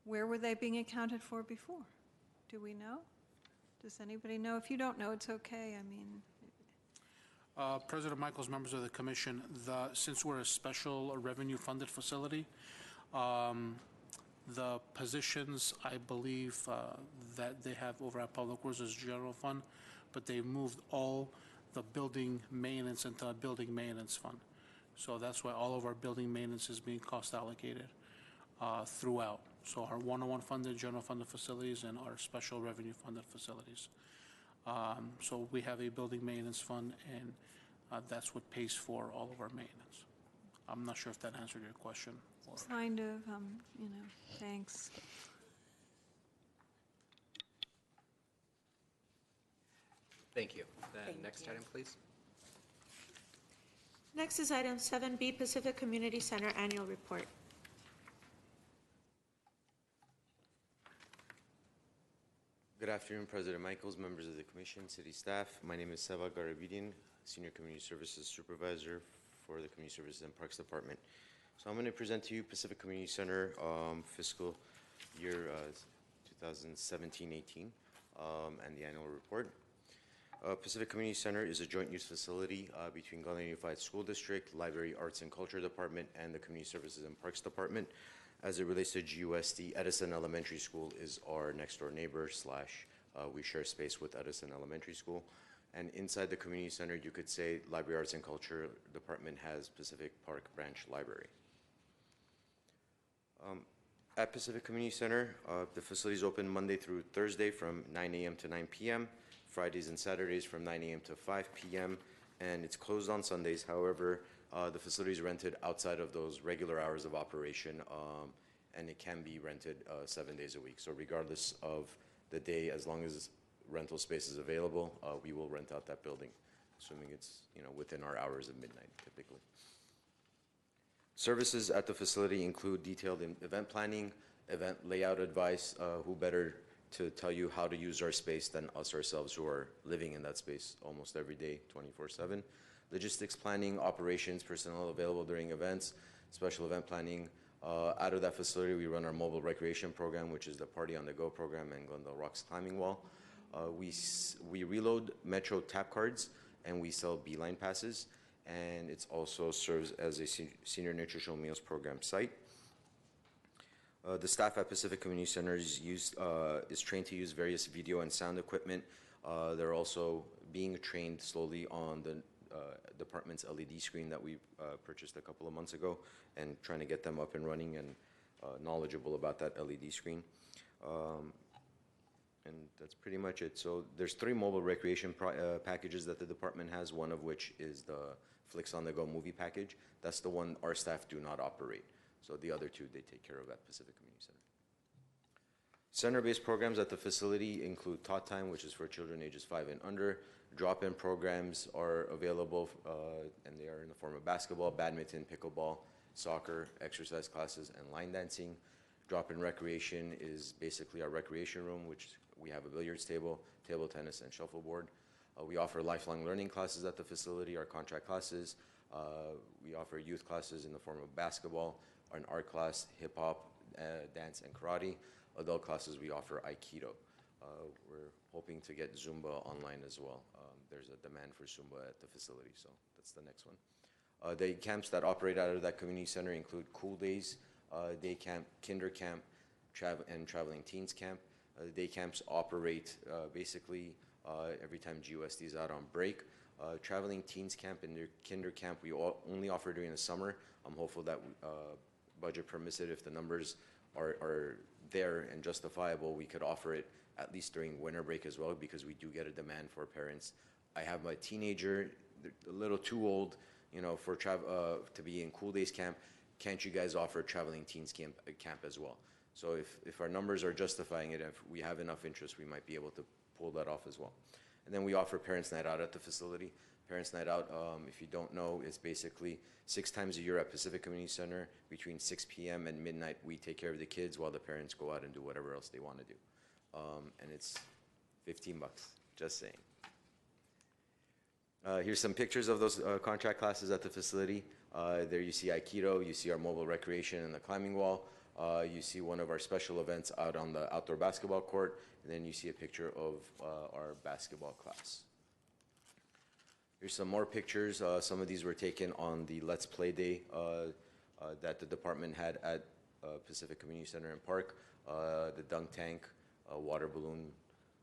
Where were they being accounted for before? Do we know? Does anybody know? If you don't know, it's okay. I mean... President Michaels, members of the commission, since we're a special revenue funded facility, the positions, I believe, that they have over at Public Works is general fund, but they moved all the building maintenance into a building maintenance fund. So that's why all of our building maintenance is being cost allocated throughout. So our 101 funded, general funded facilities, and our special revenue funded facilities. So we have a building maintenance fund, and that's what pays for all of our maintenance. I'm not sure if that answered your question. Or Kind of, thanks. Thank you. Then Thank next you. item, please. Next is item 7B, Pacific Community Center Annual Report. Good afternoon, President Michaels, members of the commission, city staff. My name is Seva Garabidian, Senior Community Services Supervisor for the Community Services and Parks Department. So I'm going to present to you Pacific Community Center fiscal year 2017-18 and the annual report. Pacific Community Center is a joint use facility between Glendale Unified School District, Library, Arts and Culture Department, and the Community Services and Parks Department. As it relates to GUSD, Edison Elementary School is our next door neighbor / we share space with Edison Elementary School. And inside the community center, you could say Library, Arts and Culture Department has Pacific Park Branch Library. At Pacific Community Center, the facility is open Monday through Thursday from 9 a.m. to 9 p.m., Fridays and Saturdays from 9 a.m. to 5 p.m., and it's closed on Sundays. However, the facility is rented outside of those regular hours of operation, and it can be rented 7 days a week. So regardless of the day, as long as rental space is available, we will rent out that building, assuming it's within our hours of midnight typically. Services at the facility include detailed event planning, event layout advice. Who better to tell you how to use our space than us ourselves, who are living in that space almost every day, 24/7. Logistics planning, operations, personnel available during events, special event planning. Out of that facility, we run our mobile recreation program, which is the Party on the Go program and Glendale Rocks Climbing Wall. We reload Metro tap cards, and we sell Beeline passes, and it also serves as a senior nutritional meals program site. The staff at Pacific Community Center is trained to use various video and sound equipment. They're also being trained slowly on the department's LED screen that we purchased a couple of months ago, and trying to get them up and running and knowledgeable about that LED screen. And that's pretty much it. So there's 3 mobile recreation packages that the department has, one of which is the Flicks on the Go movie package. That's the one our staff do not operate. So the other 2 they take care of at Pacific Community Center. Center-based programs at the facility include Tot Time, which is for children ages 5 and under. Drop-in programs are available, and they are in the form of basketball, badminton, pickleball, soccer, exercise classes, and line dancing. Drop-in recreation is basically our recreation room, which we have a billiards table, table tennis, and shuffleboard. We offer lifelong learning classes at the facility, our contract classes. We offer youth classes in the form of basketball, an art class, hip-hop, dance, and karate. Adult classes, we offer Aikido. We're hoping to get Zumba online as well. There's a demand for Zumba at the facility, so that's the next one. Day camps that operate out of that community center include Cool Days, Day Camp, Kinder Camp, and Traveling Teens Camp. Day camps operate basically every time GUSD is out on break. Traveling Teens Camp and their Kinder Camp, we only offer during the summer. I'm hopeful that budget permits it. If the numbers are there and justifiable, we could offer it at least during winter break as well, because we do get a demand for parents. I have my teenager, a little too old, for to be in Cool Days Camp. Can't you guys offer Traveling Teens Camp as well? So if our numbers are justifying it, if we have enough interest, we might be able to pull that off as well. And then we offer Parents Night Out at the facility. Parents Night Out, if you don't know, is basically 6 times a year at Pacific Community Center between 6 p.m. and midnight. We take care of the kids while the parents go out and do whatever else they want to do. And it's $15, just saying. Here's some pictures of those contract classes at the facility. There you see Aikido, you see our mobile recreation and the climbing wall. You see one of our special events out on the outdoor basketball court, and then you see a picture of our basketball class. Here's some more pictures. Some of these were taken on the Let's Play Day that the department had at Pacific Community Center and Park. The dunk tank, water balloon,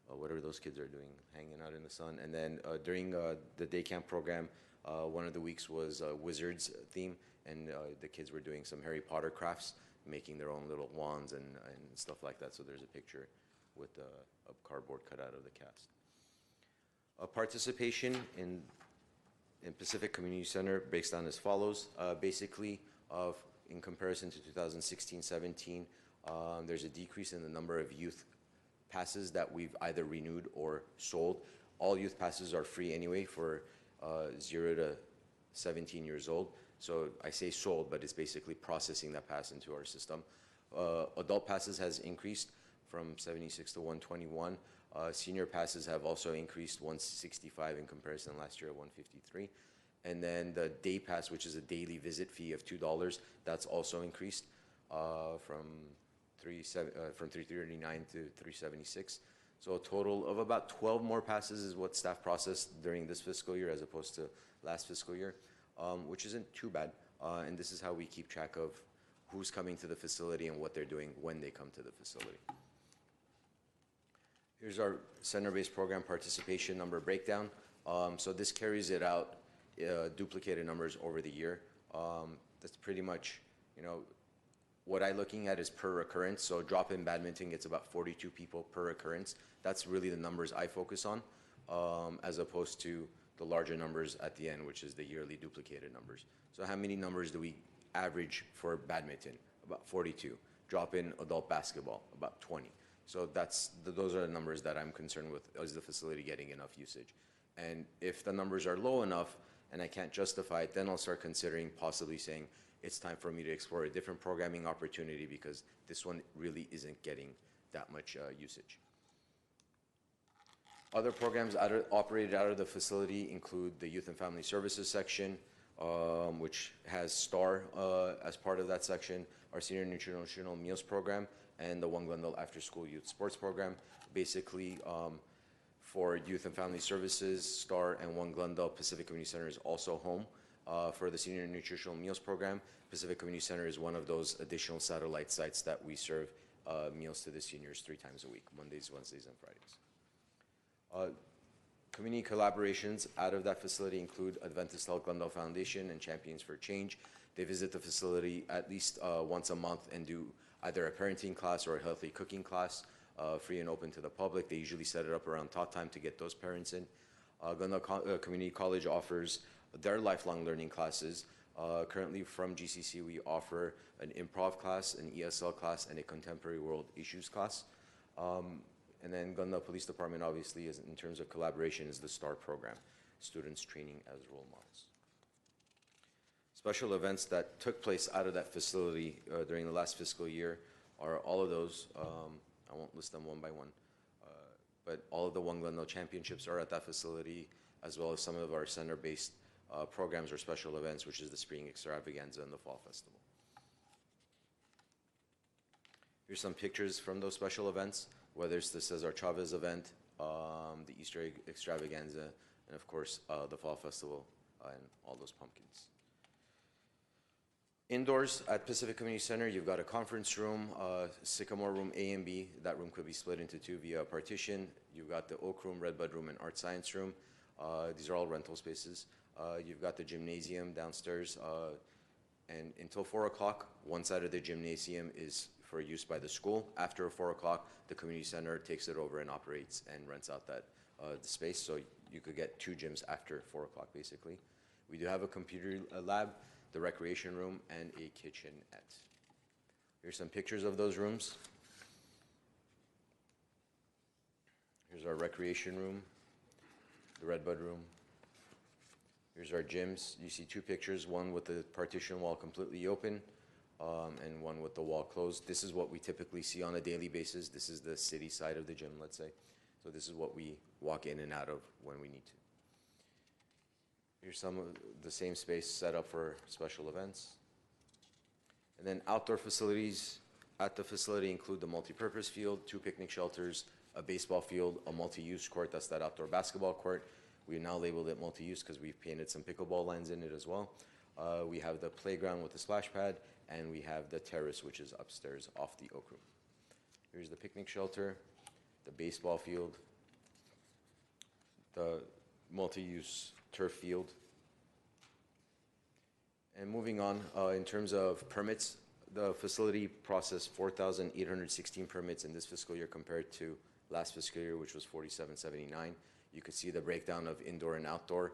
whatever those kids are doing, hanging out in the sun. And then during the day camp program, one of the weeks was Wizards theme, and the kids were doing some Harry Potter crafts, making their own little wands and stuff like that. So there's a picture with a cardboard cut out of the cast. Participation in Pacific Community Center breaks down as follows. Basically, in comparison to 2016-17, there's a decrease in the number of youth passes that we've either renewed or sold. All youth passes are free anyway for 0 to 17 years old. So I say sold, but it's basically processing that pass into our system. Adult passes has increased from 76 to 121. Senior passes have also increased 165 in comparison last year at 153. And then the day pass, which is a daily visit fee of $2, that's also increased from 339 to 376. So a total of about 12 more passes is what staff processed during this fiscal year as opposed to last fiscal year, which isn't too bad. And this is how we keep track of who's coming to the facility and what they're doing when they come to the facility. Here's our center-based program participation number breakdown. So this carries it out, duplicated numbers over the year. That's pretty much, what I'm looking at is per occurrence. So drop-in badminton gets about 42 people per occurrence. That's really the numbers I focus on, as opposed to the larger numbers at the end, which is the yearly duplicated numbers. So how many numbers do we average for badminton? About 42. Drop-in adult basketball, about 20. So those are the numbers that I'm concerned with. Is the facility getting enough usage? And if the numbers are low enough and I can't justify it, then I'll start considering possibly saying it's time for me to explore a different programming opportunity because this one really isn't getting that much usage. Other programs operated out of the facility include the Youth and Family Services section, which has STAR as part of that section, our Senior Nutritional Meals Program, and the One Glendale After School Youth Sports Program. Basically, for Youth and Family Services, STAR and One Glendale, Pacific Community Center is also home. For the Senior Nutritional Meals Program, Pacific Community Center is one of those additional satellite sites that we serve meals to the seniors 3 times a week, Mondays, Wednesdays, and Fridays. Community collaborations out of that facility include Adventist Health Glendale Foundation and Champions for Change. They visit the facility at least once a month and do either a parenting class or a healthy cooking class, free and open to the public. They usually set it up around tot time to get those parents in. Glendale Community College offers their lifelong learning classes. Currently from GCC, we offer an improv class, an ESL class, and a contemporary world issues class. And then Glendale Police Department, obviously, is, in terms of collaboration, is the STAR program, Students Training as Role Models. Special events that took place out of that facility during the last fiscal year are all of those. I won't list them one by one, but all of the One Glendale Championships are at that facility, as well as some of our center-based programs or special events, which is the Spring Extravaganza and the Fall Festival. Here's some pictures from those special events, whether it's the Cesar Chavez event, the Easter Egg Extravaganza, and of course, the Fall Festival and all those pumpkins. Indoors at Pacific Community Center, you've got a conference room, Sycamore Room A and B. That room could be split into 2 via a partition. You've got the Oak Room, Redbud Room, and Art Science Room. These are all rental spaces. You've got the gymnasium downstairs, and until 4 o'clock, one side of the gymnasium is for use by the school. After 4 o'clock, the community center takes it over and operates and rents out that the space, so you could get 2 gyms after 4 o'clock, basically. We do have a computer lab, the recreation room, and a kitchenette. Here's some pictures of those rooms. Here's our recreation room, the Redbud room. Here's our gyms. You see 2 pictures, one with the partition wall completely open, and one with the wall closed. This is what we typically see on a daily basis. This is the city side of the gym, let's say. So this is what we walk in and out of when we need to. Here's some of the same space set up for special events. And then outdoor facilities at the facility include the multi-purpose field, 2 picnic shelters, a baseball field, a multi-use court, that's that outdoor basketball court. We now labeled it multi-use because we've painted some pickleball lines in it as well. We have the playground with the splash pad, and we have the terrace, which is upstairs off the Oak Room. Here's the picnic shelter, the baseball field, the multi-use turf field. And moving on, in terms of permits, the facility processed 4,816 permits in this fiscal year compared to last fiscal year, which was 4,779. You could see the breakdown of indoor and outdoor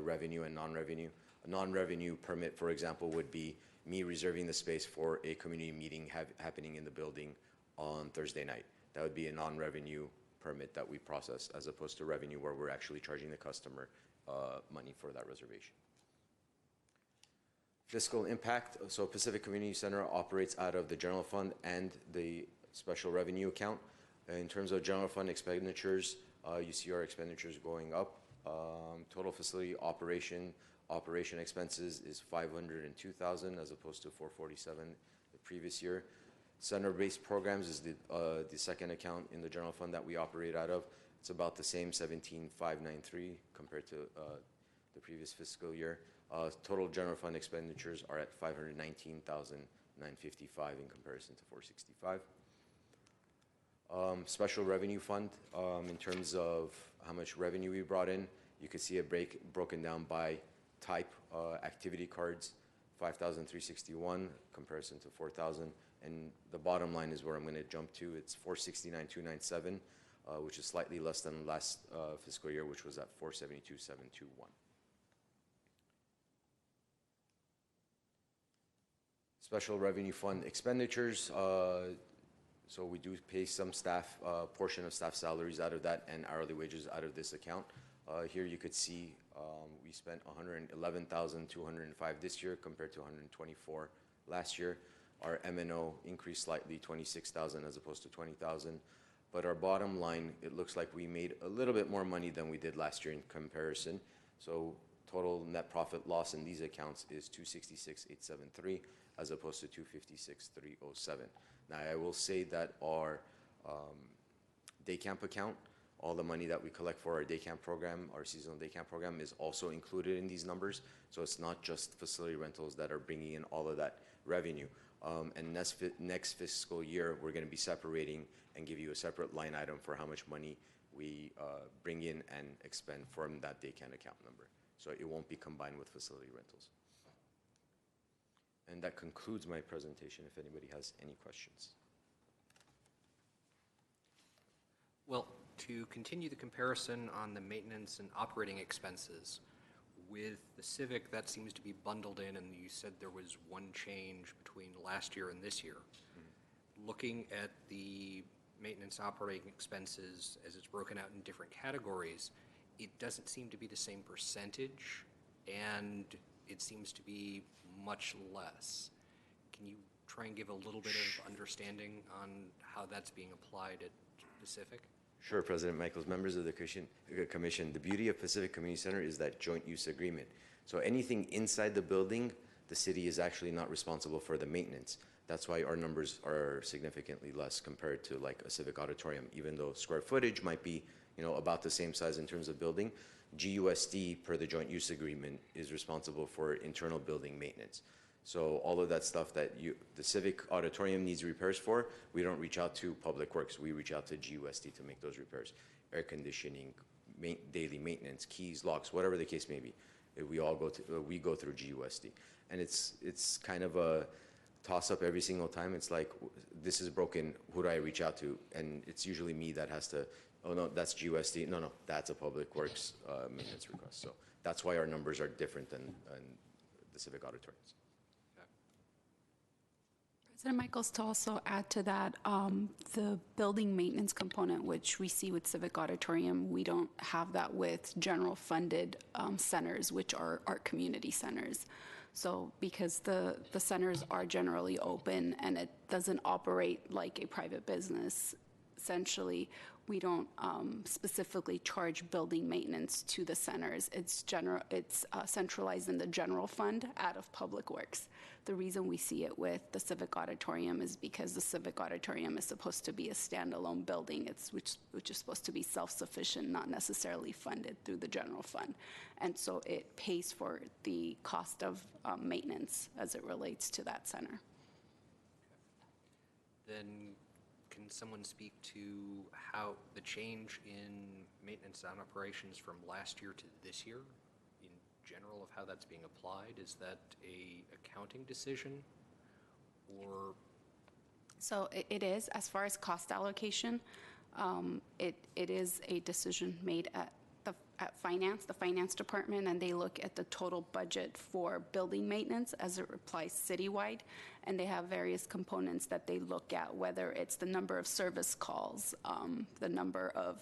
revenue and non-revenue. A non-revenue permit, for example, would be me reserving the space for a community meeting happening in the building on Thursday night. That would be a non-revenue permit that we process, as opposed to revenue where we're actually charging the customer money for that reservation. Fiscal impact, so Pacific Community Center operates out of the general fund and the special revenue account. In terms of general fund expenditures, you see our expenditures going up. Total facility operation expenses is $502,000 as opposed to $447,000 the previous year. Center-based programs is the second account in the general fund that we operate out of. It's about the same, $17,593 compared to the previous fiscal year. Total general fund expenditures are at $519,955 in comparison to $465,000. Special revenue fund, in terms of how much revenue we brought in, you can see it broken down by type. Activity cards, $5,361 comparison to $4,000, and the bottom line is where I'm going to jump to. It's $469,297, which is slightly less than last fiscal year, which was at $472,721. Special revenue fund expenditures. So we do pay some staff, portion of staff salaries out of that and hourly wages out of this account. Here you could see we spent $111,205 this year compared to $124,000 last year. Our M&O increased slightly, $26,000 as opposed to $20,000. But our bottom line, it looks like we made a little bit more money than we did last year in comparison. So total net profit loss in these accounts is $266,873 as opposed to $256,307. Now, I will say that our day camp account, all the money that we collect for our day camp program, our seasonal day camp program, is also included in these numbers. So it's not just facility rentals that are bringing in all of that revenue. And next fiscal year, we're going to be separating and give you a separate line item for how much money we bring in and expend from that day camp account number. So it won't be combined with facility rentals. And that concludes my presentation, if anybody has any questions. Well, to continue the comparison on the maintenance and operating expenses, with the Civic, that seems to be bundled in, and you said there was one change between last year and this year. Mm-hmm. Looking at the maintenance operating expenses as it's broken out in different categories, it doesn't seem to be the same percentage, and it seems to be much less. Can you try and give a little bit of understanding on how that's being applied at Pacific? Sure, President Michaels, members of the commission. The beauty of Pacific Community Center is that joint use agreement. So anything inside the building, the city is actually not responsible for the maintenance. That's why our numbers are significantly less compared to like a civic auditorium, even though square footage might be, about the same size in terms of building. GUSD, per the joint use agreement, is responsible for internal building maintenance. So all of that stuff that the civic auditorium needs repairs for, we don't reach out to Public Works. We reach out to GUSD to make those repairs. Air conditioning, daily maintenance, keys, locks, whatever the case may be. We go through GUSD. And it's kind of a toss-up every single time. It's like, this is broken, who do I reach out to? And it's usually me that has to, oh no, that's GUSD. No, that's a Public Works maintenance request. So that's why our numbers are different than the civic auditoriums. President Michaels, to also add to that, the building maintenance component, which we see with Civic Auditorium, we don't have that with general funded centers, which are art community centers. So because the centers are generally open and it doesn't operate like a private business, essentially, we don't specifically charge building maintenance to the centers. It's centralized in the general fund out of Public Works. The reason we see it with the Civic Auditorium is because the Civic Auditorium is supposed to be a standalone building, which is supposed to be self-sufficient, not necessarily funded through the general fund. And so it pays for the cost of maintenance as it relates to that center. Then can someone speak to how the change in maintenance and operations from last year to this year, in general, of how that's being applied? Is that a accounting decision, or? So it is, as far as cost allocation, it is a decision made at finance, the finance department, and they look at the total budget for building maintenance as it applies citywide, and they have various components that they look at, whether it's the number of service calls, the number of,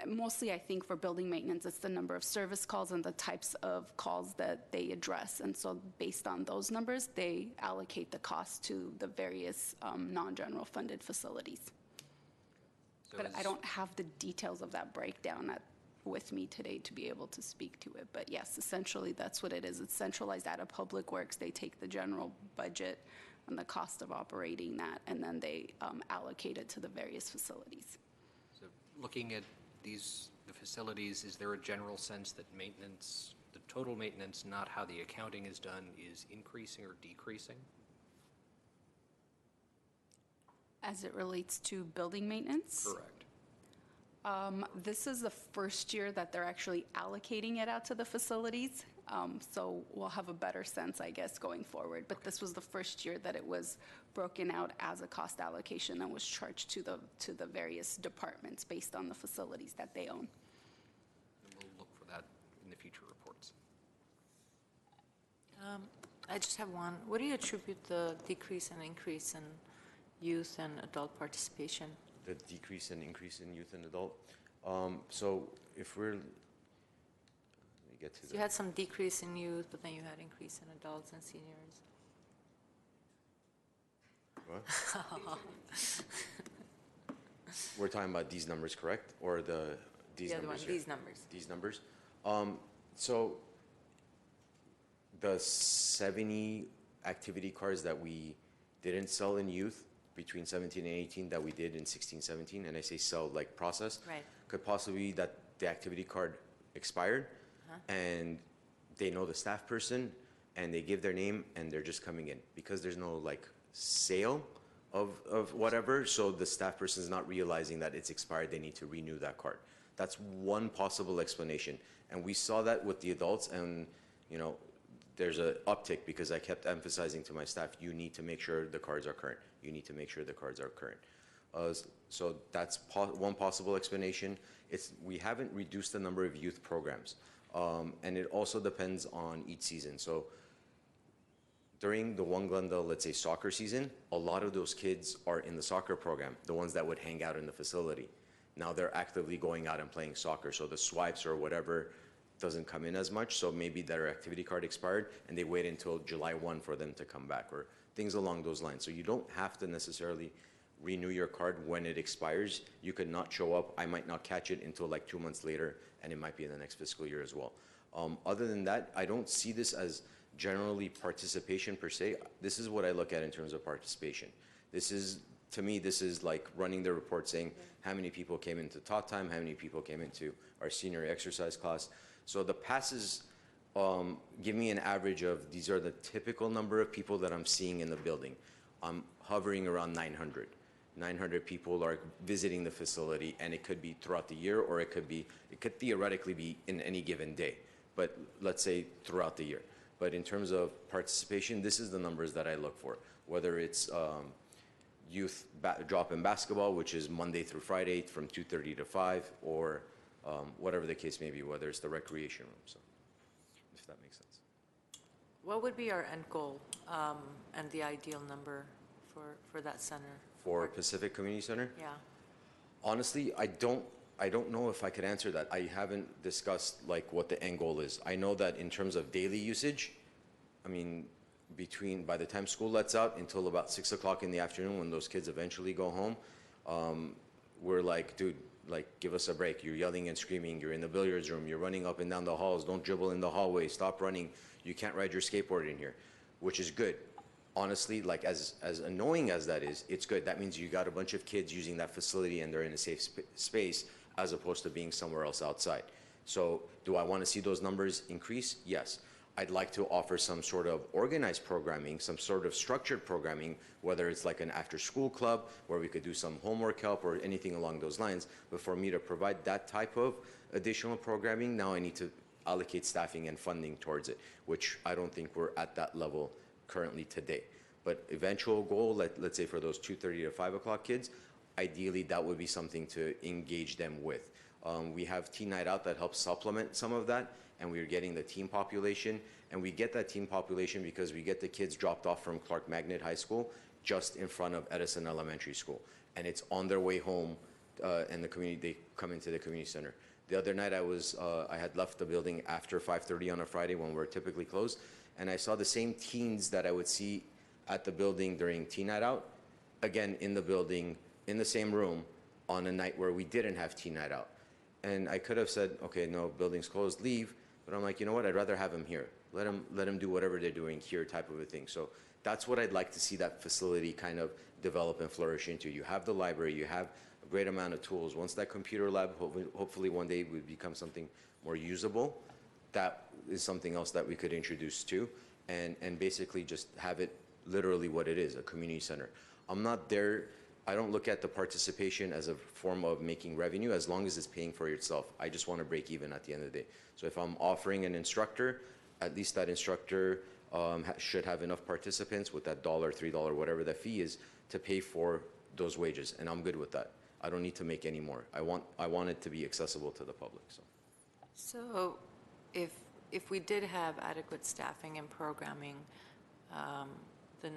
mostly I think for building maintenance, it's the number of service calls and the types of calls that they address. And so based on those numbers, they allocate the cost to the various non-general funded facilities. But I don't have the details of that breakdown with me today to be able to speak to it. But yes, essentially that's what it is. It's centralized out of Public Works. They take the general budget and the cost of operating that, and then they allocate it to the various facilities. So looking at the facilities, is there a general sense that maintenance, the total maintenance, not how the accounting is done, is increasing or decreasing? As it relates to building maintenance? Correct. This is the first year that they're actually allocating it out to the facilities. So we'll have a better sense, I guess, going forward. But this was the first year that it was broken out as a cost allocation and was charged to the various departments based on the facilities that they own. And we'll look for that in the future reports. I just have one. What do you attribute the decrease and increase in youth and adult participation? The decrease and increase in youth and adult. So if we're, let me get to So you had some decrease in youth, but then you had increase in adults and seniors. What? We're talking about these numbers, correct? Or these The other one, numbers here? these numbers. These numbers. So the 70 activity cards that we didn't sell in youth between 17 and 18 that we did in 16, 17, and I say sell like process, Right. could possibly be that the activity card expired and they know the staff person and they give their name and they're just coming in because there's no like sale of whatever, so the staff person is not realizing that it's expired, they need to renew that card. That's one possible explanation. And we saw that with the adults, and you know, there's an uptick because I kept emphasizing to my staff, you need to make sure the cards are current. You need to make sure the cards are current. So that's one possible explanation. We haven't reduced the number of youth programs. And it also depends on each season. So during the One Glendale, let's say soccer season, a lot of those kids are in the soccer program, the ones that would hang out in the facility. Now they're actively going out and playing soccer, so the swipes or whatever doesn't come in as much, so maybe their activity card expired and they wait until July 1 for them to come back, or things along those lines. So you don't have to necessarily renew your card when it expires. You could not show up. I might not catch it until like 2 months later, and it might be in the next fiscal year as well. Other than that, I don't see this as generally participation per se. This is what I look at in terms of participation. This is, to me, this is like running the report saying how many people came into talk time, how many people came into our senior exercise class. So the passes give me an average of, these are the typical number of people that I'm seeing in the building. I'm hovering around 900. 900 people are visiting the facility, and it could be throughout the year, or it could theoretically be in any given day, but let's say throughout the year. But in terms of participation, this is the numbers that I look for, whether it's youth drop in basketball, which is Monday through Friday from 2:30 to 5, or whatever the case may be, whether it's the recreation room, so if that makes sense. What would be our end goal and the ideal number for that center? For Pacific Community Center? Yeah. Honestly, I don't know if I could answer that. I haven't discussed like what the end goal is. I know that in terms of daily usage, I mean, by the time school lets out until about 6 o'clock in the afternoon, when those kids eventually go home, we're like, dude, like, give us a break. You're yelling and screaming. You're in the billiards room. You're running up and down the halls. Don't dribble in the hallway. Stop running. You can't ride your skateboard in here, which is good. Honestly, like as annoying as that is, it's good. That means you got a bunch of kids using that facility and they're in a safe space as opposed to being somewhere else outside. So do I want to see those numbers increase? Yes. I'd like to offer some sort of organized programming, some sort of structured programming, whether it's like an after-school club where we could do some homework help or anything along those lines. But for me to provide that type of additional programming, now I need to allocate staffing and funding towards it, which I don't think we're at that level currently today. But eventual goal, let's say for those 2:30 to 5 o'clock kids, ideally that would be something to engage them with. We have teen night out that helps supplement some of that, and we're getting the teen population, and we get that teen population because we get the kids dropped off from Clark Magnet High School just in front of Edison Elementary School, and it's on their way home, and they come into the community center. The other night I had left the building after 5:30 on a Friday when we're typically closed, and I saw the same teens that I would see at the building during teen night out, again in the building, in the same room, on a night where we didn't have teen night out. And I could have said, okay, no, building's closed, leave. But I'm like, you know what? I'd rather have them here. Let them do whatever they're doing here, type of a thing. So that's what I'd like to see that facility kind of develop and flourish into. You have the library, you have a great amount of tools. Once that computer lab, hopefully one day would become something more usable, that is something else that we could introduce too, and basically just have it literally what it is, a community center. I'm not there. I don't look at the participation as a form of making revenue as long as it's paying for itself. I just want to break even at the end of the day. So if I'm offering an instructor, at least that instructor should have enough participants with that $1, $3, whatever the fee is, to pay for those wages, and I'm good with that. I don't need to make any more. I want it to be accessible to the public. So if we did have adequate staffing and programming, the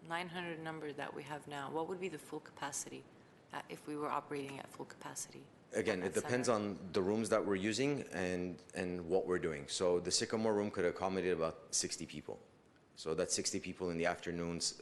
900 number that we have now, what would be the full capacity if we were operating at full capacity? Again, it depends on the rooms that we're using and what we're doing. So the Sycamore room could accommodate about 60 people. So that's 60 people in the afternoons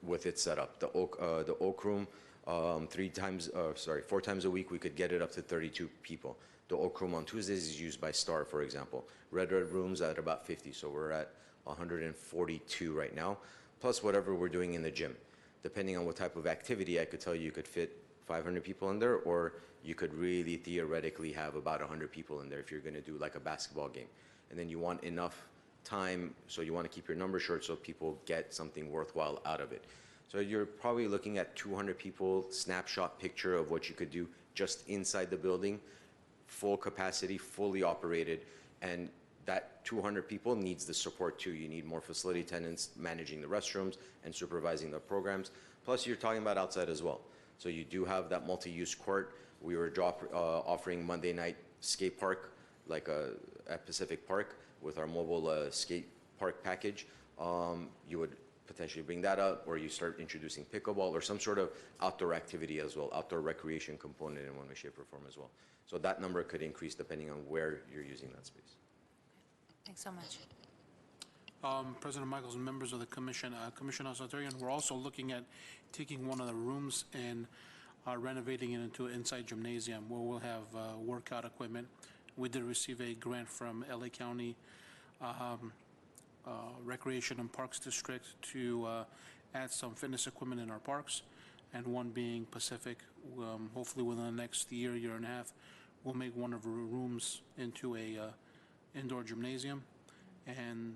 with it set up. The Oak room, 4 times a week, we could get it up to 32 people. The Oak room on Tuesdays is used by Star, for example. Red rooms at about 50, so we're at 142 right now, plus whatever we're doing in the gym. Depending on what type of activity, I could tell you could fit 500 people in there, or you could really theoretically have about 100 people in there if you're going to do like a basketball game. And then you want enough time, so you want to keep your number short so people get something worthwhile out of it. So you're probably looking at 200 people, snapshot picture of what you could do just inside the building, full capacity, fully operated, and that 200 people needs the support too. You need more facility attendants managing the restrooms and supervising the programs. Plus you're talking about outside as well. So you do have that multi-use court. We were offering Monday night skate park, like at Pacific Park with our mobile skate park package. You would potentially bring that up, or you start introducing pickleball or some sort of outdoor activity as well, outdoor recreation component in one way, shape, or form as well. So that number could increase depending on where you're using that space. Thanks so much. President Michaels and members of the commission, Commissioner Sartorian, we're also looking at taking one of the rooms and renovating it into an inside gymnasium where we'll have workout equipment. We did receive a grant from LA County Recreation and Parks District to add some fitness equipment in our parks, and one being Pacific. Hopefully within the next year and a half, we'll make one of our rooms into a indoor gymnasium, and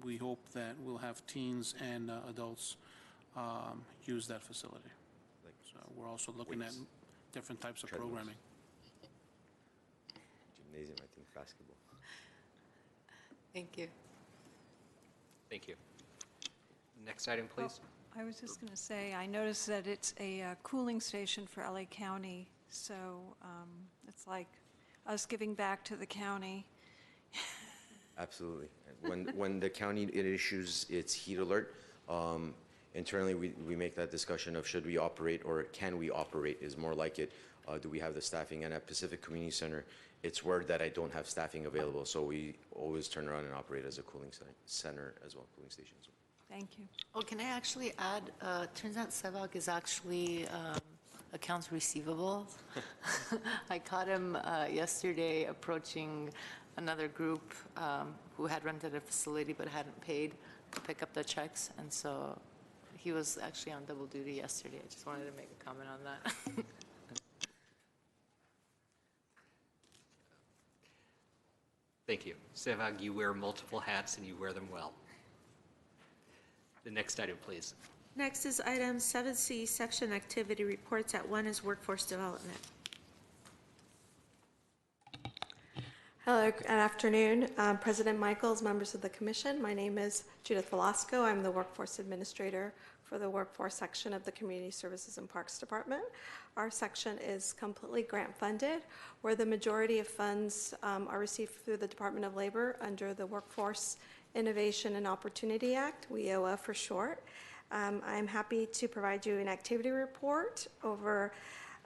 we hope that we'll have teens and adults use that facility. So we're also looking at different types of programming. Gymnasium, I think basketball. Thank you. Thank you. Next item, please. I was just going to say, I noticed that it's a cooling station for LA County, so it's like us giving back to the county. Absolutely. When the county issues its heat alert, internally we make that discussion of should we operate or can we operate is more like it. Do we have the staffing? And at Pacific Community Center, it's word that I don't have staffing available, so we always turn around and operate as a cooling center as well, cooling station as well. Thank you. Oh, can I actually add, turns out Sevak is actually accounts receivable. I caught him yesterday approaching another group who had rented a facility but hadn't paid to pick up the checks, and so he was actually on double duty yesterday. I just wanted to make a comment on that. Thank you. Sevag, you wear multiple hats and you wear them well. The next item, please. Next is item 7C, section activity reports. At 1 is workforce development. Hello, good afternoon. President Michaels, members of the commission. My name is Judith Velasco. I'm the Workforce Administrator for the Workforce section of the Community Services and Parks Department. Our section is completely grant funded, where the majority of funds are received through the Department of Labor under the Workforce Innovation and Opportunity Act, WIOA for short. I'm happy to provide you an activity report over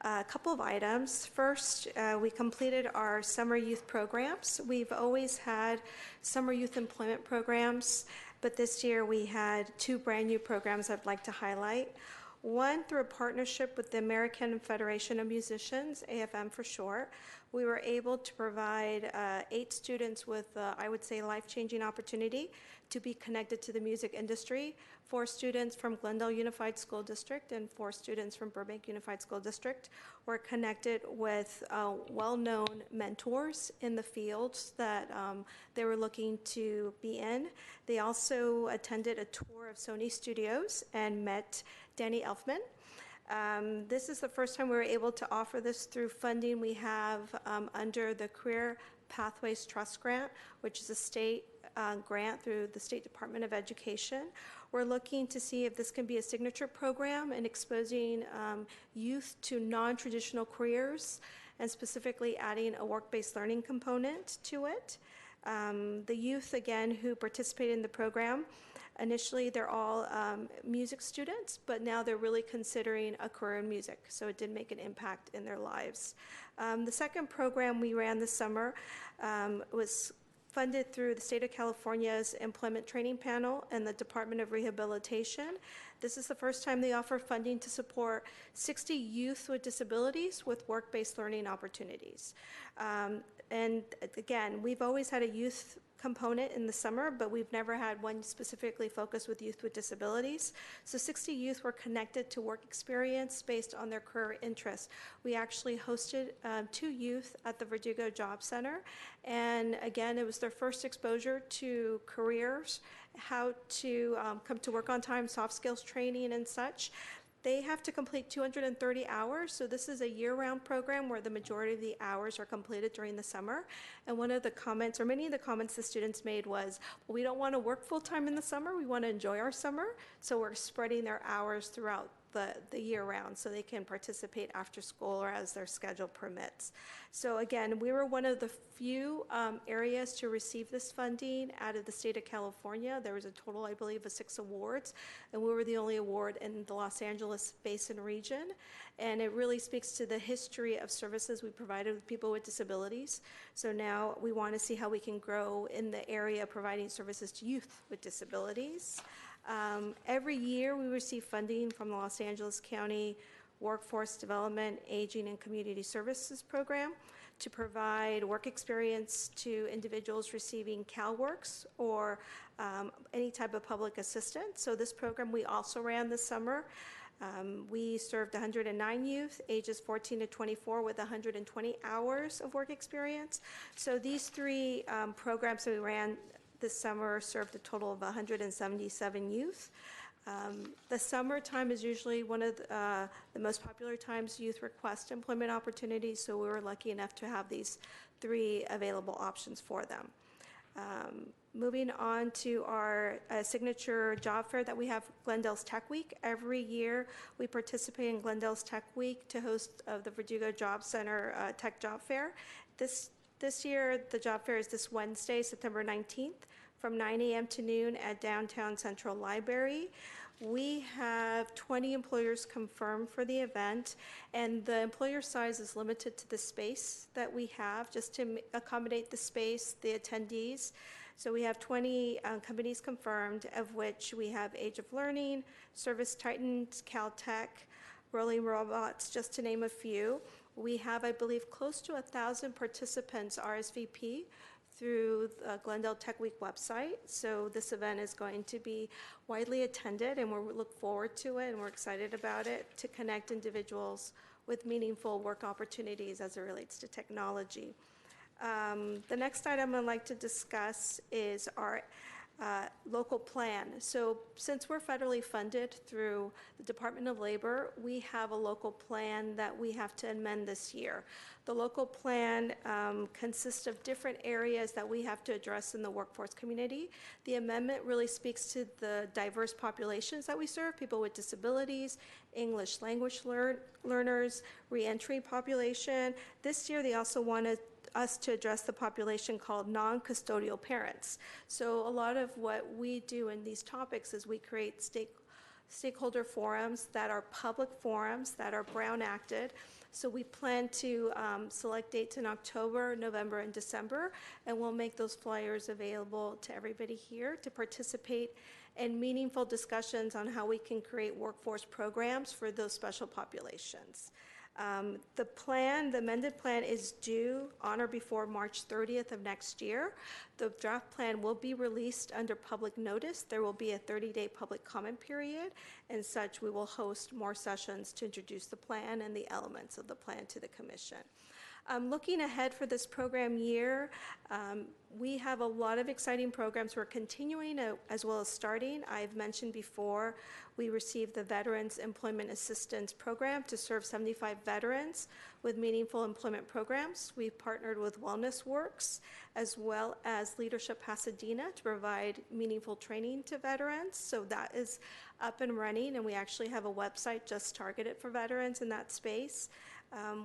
a couple of items. First, we completed our summer youth programs. We've always had summer youth employment programs, but this year we had two brand new programs I'd like to highlight. One, through a partnership with the American Federation of Musicians, AFM for short, we were able to provide 8 students with, I would say, life-changing opportunity to be connected to the music industry. 4 students from Glendale Unified School District and 4 students from Burbank Unified School District were connected with well-known mentors in the fields that they were looking to be in. They also attended a tour of Sony Studios and met Danny Elfman. This is the first time we were able to offer this through funding we have under the Career Pathways Trust Grant, which is a state grant through the State Department of Education. We're looking to see if this can be a signature program in exposing youth to non-traditional careers and specifically adding a work-based learning component to it. The youth, again, who participated in the program, initially they're all music students, but now they're really considering a career in music, so it did make an impact in their lives. The second program we ran this summer was funded through the State of California's Employment Training Panel and the Department of Rehabilitation. This is the first time they offer funding to support 60 youth with disabilities with work-based learning opportunities. And again, we've always had a youth component in the summer, but we've never had one specifically focused with youth with disabilities. So 60 youth were connected to work experience based on their career interests. We actually hosted 2 youth at the Verdugo Job Center, and again, it was their first exposure to careers, how to come to work on time, soft skills training and such. They have to complete 230 hours, so this is a year-round program where the majority of the hours are completed during the summer. And one of the comments, or many of the comments the students made was, well, we don't want to work full-time in the summer, we want to enjoy our summer, so we're spreading their hours throughout the year round so they can participate after school or as their schedule permits. So again, we were one of the few areas to receive this funding out of the state of California. There was a total, I believe, of 6 awards, and we were the only award in the Los Angeles Basin region. And it really speaks to the history of services we provided with people with disabilities. So now we want to see how we can grow in the area providing services to youth with disabilities. Every year we receive funding from the Los Angeles County Workforce Development, Aging, and Community Services Program to provide work experience to individuals receiving CalWorks or any type of public assistance. So this program we also ran this summer. We served 109 youth, ages 14 to 24, with 120 hours of work experience. So these 3 programs that we ran this summer served a total of 177 youth. The summertime is usually one of the most popular times youth request employment opportunities, so we were lucky enough to have these 3 available options for them. Moving on to our signature job fair that we have, Glendale's Tech Week. Every year we participate in Glendale's Tech Week to host the Verdugo Job Center Tech Job Fair. This year, the job fair is this Wednesday, September 19th, from 9 a.m. to noon at Downtown Central Library. We have 20 employers confirmed for the event, and the employer size is limited to the space that we have, just to accommodate the space, the attendees. So we have 20 companies confirmed, of which we have Age of Learning, Service Titans, Caltech, Rolling Robots, just to name a few. We have, I believe, close to 1,000 participants RSVP through the Glendale Tech Week website. So this event is going to be widely attended, and we look forward to it, and we're excited about it to connect individuals with meaningful work opportunities as it relates to technology. The next item I'd like to discuss is our local plan. So since we're federally funded through the Department of Labor, we have a local plan that we have to amend this year. The local plan consists of different areas that we have to address in the workforce community. The amendment really speaks to the diverse populations that we serve, people with disabilities, English language learners, reentry population. This year, they also wanted us to address the population called non-custodial parents. So a lot of what we do in these topics is we create stakeholder forums that are public forums that are Brown acted. So we plan to select dates in October, November, and December, and we'll make those flyers available to everybody here to participate in meaningful discussions on how we can create workforce programs for those special populations. The amended plan is due on or before March 30th of next year. The draft plan will be released under public notice. There will be a 30-day public comment period, and such we will host more sessions to introduce the plan and the elements of the plan to the commission. Looking ahead for this program year, we have a lot of exciting programs we're continuing as well as starting. I've mentioned before, we received the Veterans Employment Assistance Program to serve 75 veterans with meaningful employment programs. We've partnered with Wellness Works as well as Leadership Pasadena to provide meaningful training to veterans. So that is up and running, and we actually have a website just targeted for veterans in that space.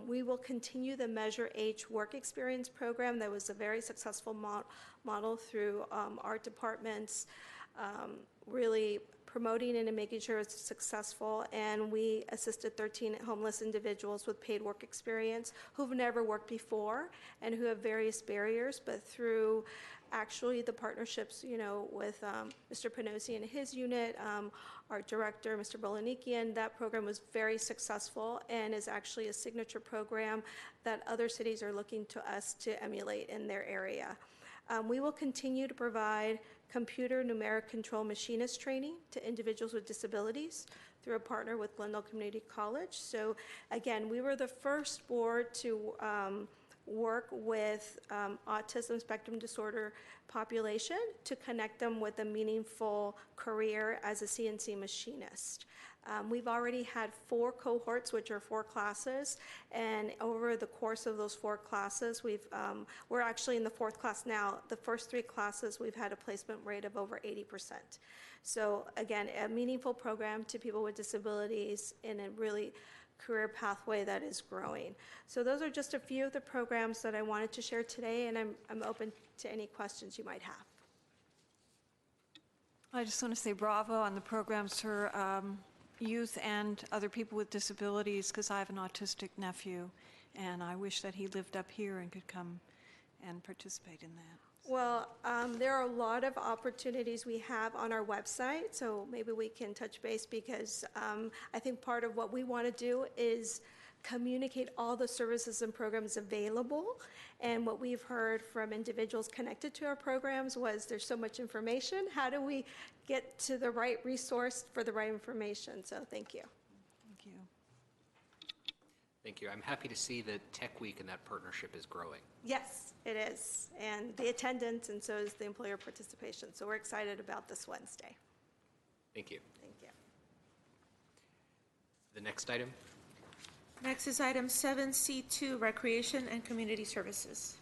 We will continue the Measure Age Work Experience program that was a very successful model through our departments, really promoting it and making sure it's successful. And we assisted 13 homeless individuals with paid work experience who've never worked before and who have various barriers, but through actually the partnerships, with Mr. Penosi and his unit, our director, Mr. Bolanikian, that program was very successful and is actually a signature program that other cities are looking to us to emulate in their area. We will continue to provide computer numeric control machinist training to individuals with disabilities through a partner with Glendale Community College. So again, we were the first board to work with autism spectrum disorder population to connect them with a meaningful career as a CNC machinist. We've already had 4 cohorts, which are 4 classes, and over the course of those 4 classes, we're actually in the 4th class now. The first 3 classes, we've had a placement rate of over 80%. So again, a meaningful program to people with disabilities in a really career pathway that is growing. So those are just a few of the programs that I wanted to share today, and I'm open to any questions you might have. I just want to say bravo on the programs for youth and other people with disabilities, because I have an autistic nephew, and I wish that he lived up here and could come and participate in that. Well, there are a lot of opportunities we have on our website, so maybe we can touch base, because I think part of what we want to do is communicate all the services and programs available. And what we've heard from individuals connected to our programs was there's so much information. How do we get to the right resource for the right information? So thank you. Thank you. Thank you. I'm happy to see that Tech Week and that partnership is growing. Yes, it is. And the attendance, and so is the employer participation. So we're excited about this Wednesday. Thank you. Thank you. The next item. Next is item 7C2, Recreation and Community Services.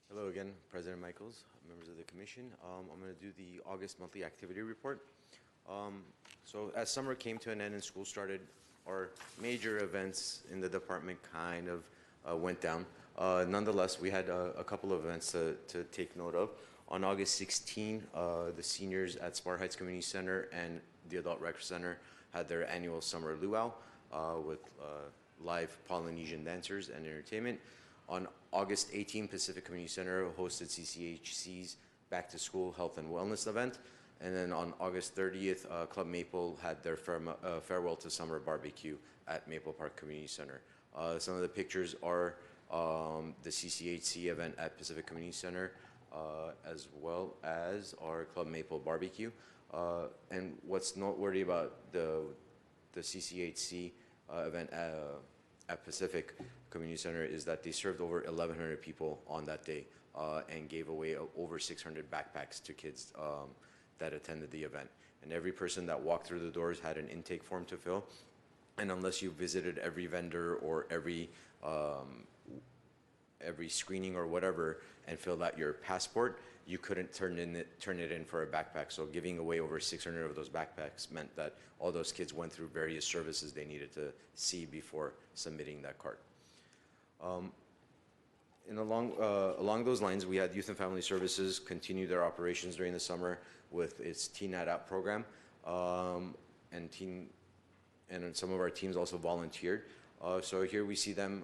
Hello again, President Michaels, members of the commission. I'm going to do the August monthly activity report. So as summer came to an end and school started, our major events in the department kind of went down. Nonetheless, we had a couple of events to take note of. On August 16, the seniors at Spar Heights Community Center and the Adult Rec Center had their annual summer luau with live Polynesian dancers and entertainment. On August 18, Pacific Community Center hosted CCHC's Back to School Health and Wellness event. And then on August 30th, Club Maple had their farewell to summer barbecue at Maple Park Community Center. Some of the pictures are the CCHC event at Pacific Community Center, as well as our Club Maple barbecue. And what's noteworthy about the CCHC event at Pacific Community Center is that they served over 1,100 people on that day and gave away over 600 backpacks to kids that attended the event. And every person that walked through the doors had an intake form to fill. And unless you visited every vendor or every screening or whatever and filled out your passport, you couldn't turn it in for a backpack. So giving away over 600 of those backpacks meant that all those kids went through various services they needed to see before submitting that card. And along those lines, we had Youth and Family Services continue their operations during the summer with its Teen Night Out program, and some of our teams also volunteered. So here we see them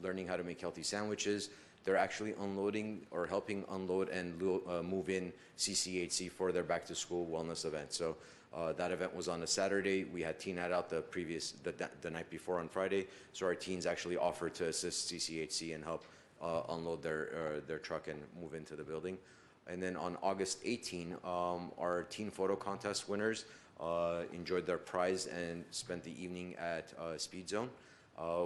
learning how to make healthy sandwiches. They're actually unloading or helping unload and move in CCHC for their back to school wellness event. So that event was on a Saturday. We had Teen Night Out the night before on Friday. So our teens actually offered to assist CCHC and help unload their truck and move into the building. And then on August 18, our teen photo contest winners enjoyed their prize and spent the evening at Speed Zone,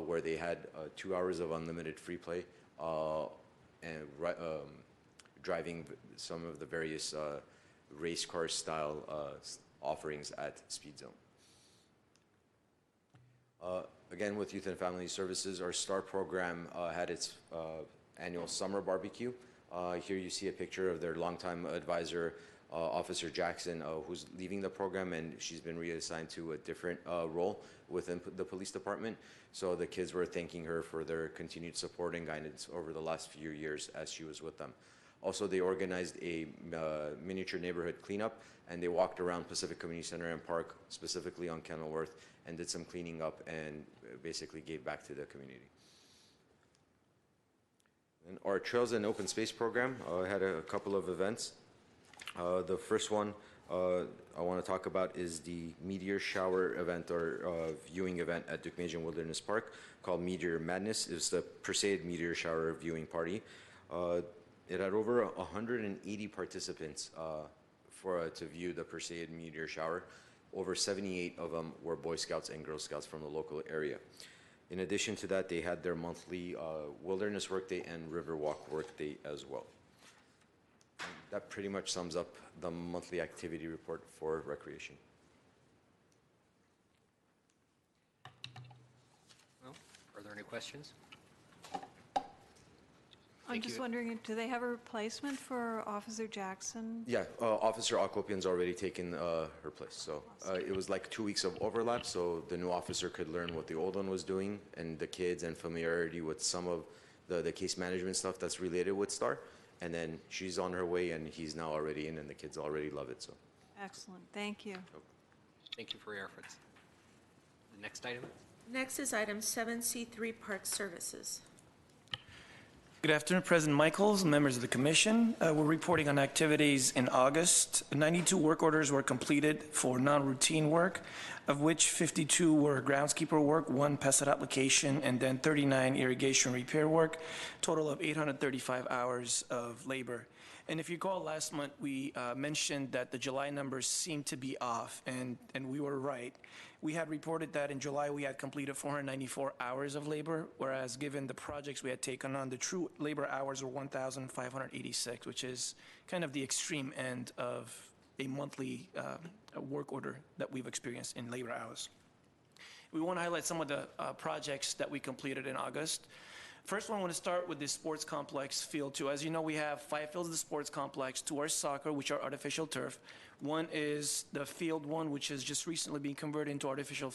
where they had 2 hours of unlimited free play and driving some of the various race car style offerings at Speed Zone. Again, with Youth and Family Services, our STAR program had its annual summer barbecue. Here you see a picture of their longtime advisor, Officer Jackson, who's leaving the program, and she's been reassigned to a different role within the police department. So the kids were thanking her for their continued support and guidance over the last few years as she was with them. Also, they organized a miniature neighborhood cleanup, and they walked around Pacific Community Center and Park, specifically on Kenilworth, and did some cleaning up and basically gave back to the community. And our Trails and Open Space program had a couple of events. The first one I want to talk about is the Meteor Shower event or viewing event at Deukmejian Wilderness Park called Meteor Madness. It was the Perseid Meteor Shower viewing party. It had over 180 participants to view the Perseid Meteor Shower. Over 78 of them were Boy Scouts and Girl Scouts from the local area. In addition to that, they had their monthly Wilderness Workday and Riverwalk Workday as well. And that pretty much sums up the monthly activity report for recreation. Well, are there any questions? I'm just wondering, do they have a replacement for Officer Jackson? Yeah, Officer Akopyan's already taken her place. So it was like 2 weeks of overlap, so the new officer could learn what the old one was doing and the kids and familiarity with some of the case management stuff that's related with STAR. And then she's on her way, and he's now already in, and the kids already love it. So Excellent, thank you. Thank you for your efforts. The next item? Next is item 7C3, Park Services. Good afternoon, President Michaels, members of the Commission. We're reporting on activities in August. 92 work orders were completed for non-routine work, of which 52 were groundskeeper work, 1 pesticide application, and then 39 irrigation repair work, total of 835 hours of labor. And if you recall, last month we mentioned that the July numbers seemed to be off, and we were right. We had reported that in July we had completed 494 hours of labor, whereas given the projects we had taken on, the true labor hours were 1,586, which is kind of the extreme end of a monthly work order that we've experienced in labor hours. We want to highlight some of the projects that we completed in August. First one, I want to start with the sports complex field 2. As you know, we have 5 fields of the sports complex, 2 are soccer, which are artificial turf. 1 is the field 1, which has just recently been converted into artificial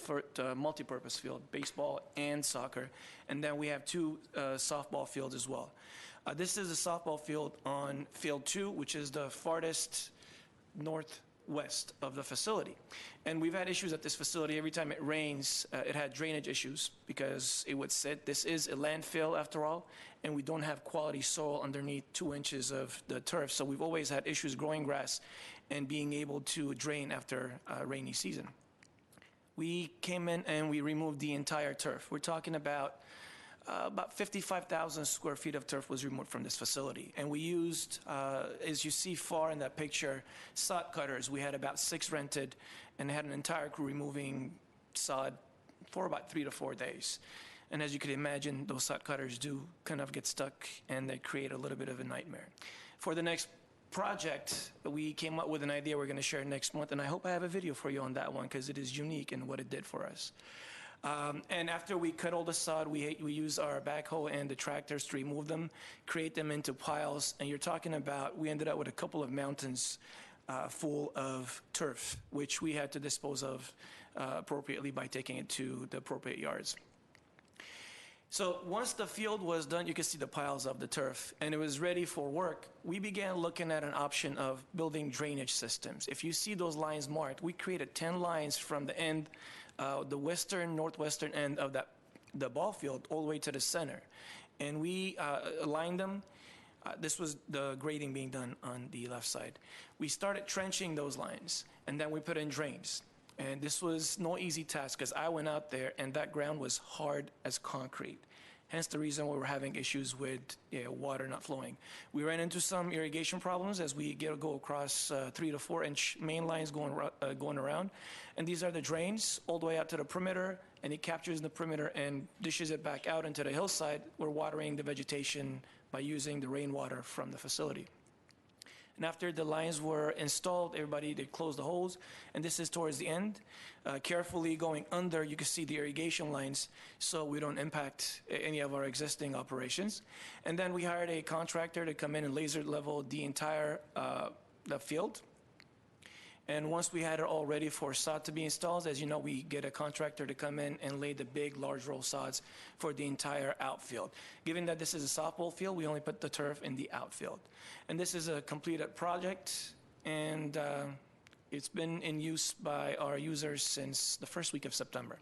multi-purpose field, baseball and soccer. And then we have 2 softball fields as well. This is a softball field on field 2, which is the farthest northwest of the facility. And we've had issues at this facility. Every time it rains, it had drainage issues because it would sit. This is a landfill after all, and we don't have quality soil underneath 2 inches of the turf. So we've always had issues growing grass and being able to drain after rainy season. We came in and we removed the entire turf. We're talking about 55,000 square feet of turf was removed from this facility. And we used, as you see far in that picture, sod cutters. We had about 6 rented and had an entire crew removing sod for about 3 to 4 days. And as you could imagine, those sod cutters do kind of get stuck, and they create a little bit of a nightmare. For the next project, we came up with an idea we're going to share next month, and I hope I have a video for you on that one because it is unique in what it did for us. And after we cut all the sod, we use our backhoe and the tractors to remove them, create them into piles, and you're talking about, we ended up with a couple of mountains full of turf, which we had to dispose of appropriately by taking it to the appropriate yards. So once the field was done, you can see the piles of the turf, and it was ready for work. We began looking at an option of building drainage systems. If you see those lines marked, we created 10 lines from the end, the western, northwestern end of the ball field all the way to the center. And we aligned them. This was the grading being done on the left side. We started trenching those lines, and then we put in drains. And this was no easy task because I went out there and that ground was hard as concrete. Hence the reason we were having issues with water not flowing. We ran into some irrigation problems as we go across 3 to 4 inch main lines going around. And these are the drains all the way out to the perimeter, and it captures the perimeter and dishes it back out into the hillside. We're watering the vegetation by using the rainwater from the facility. And after the lines were installed, they closed the holes, and this is towards the end. Carefully going under, you can see the irrigation lines so we don't impact any of our existing operations. And then we hired a contractor to come in and laser level the entire the field. And once we had it all ready for sod to be installed, as you know, we get a contractor to come in and lay the big, large roll sods for the entire outfield. Given that this is a softball field, we only put the turf in the outfield. And this is a completed project, and it's been in use by our users since the first week of September.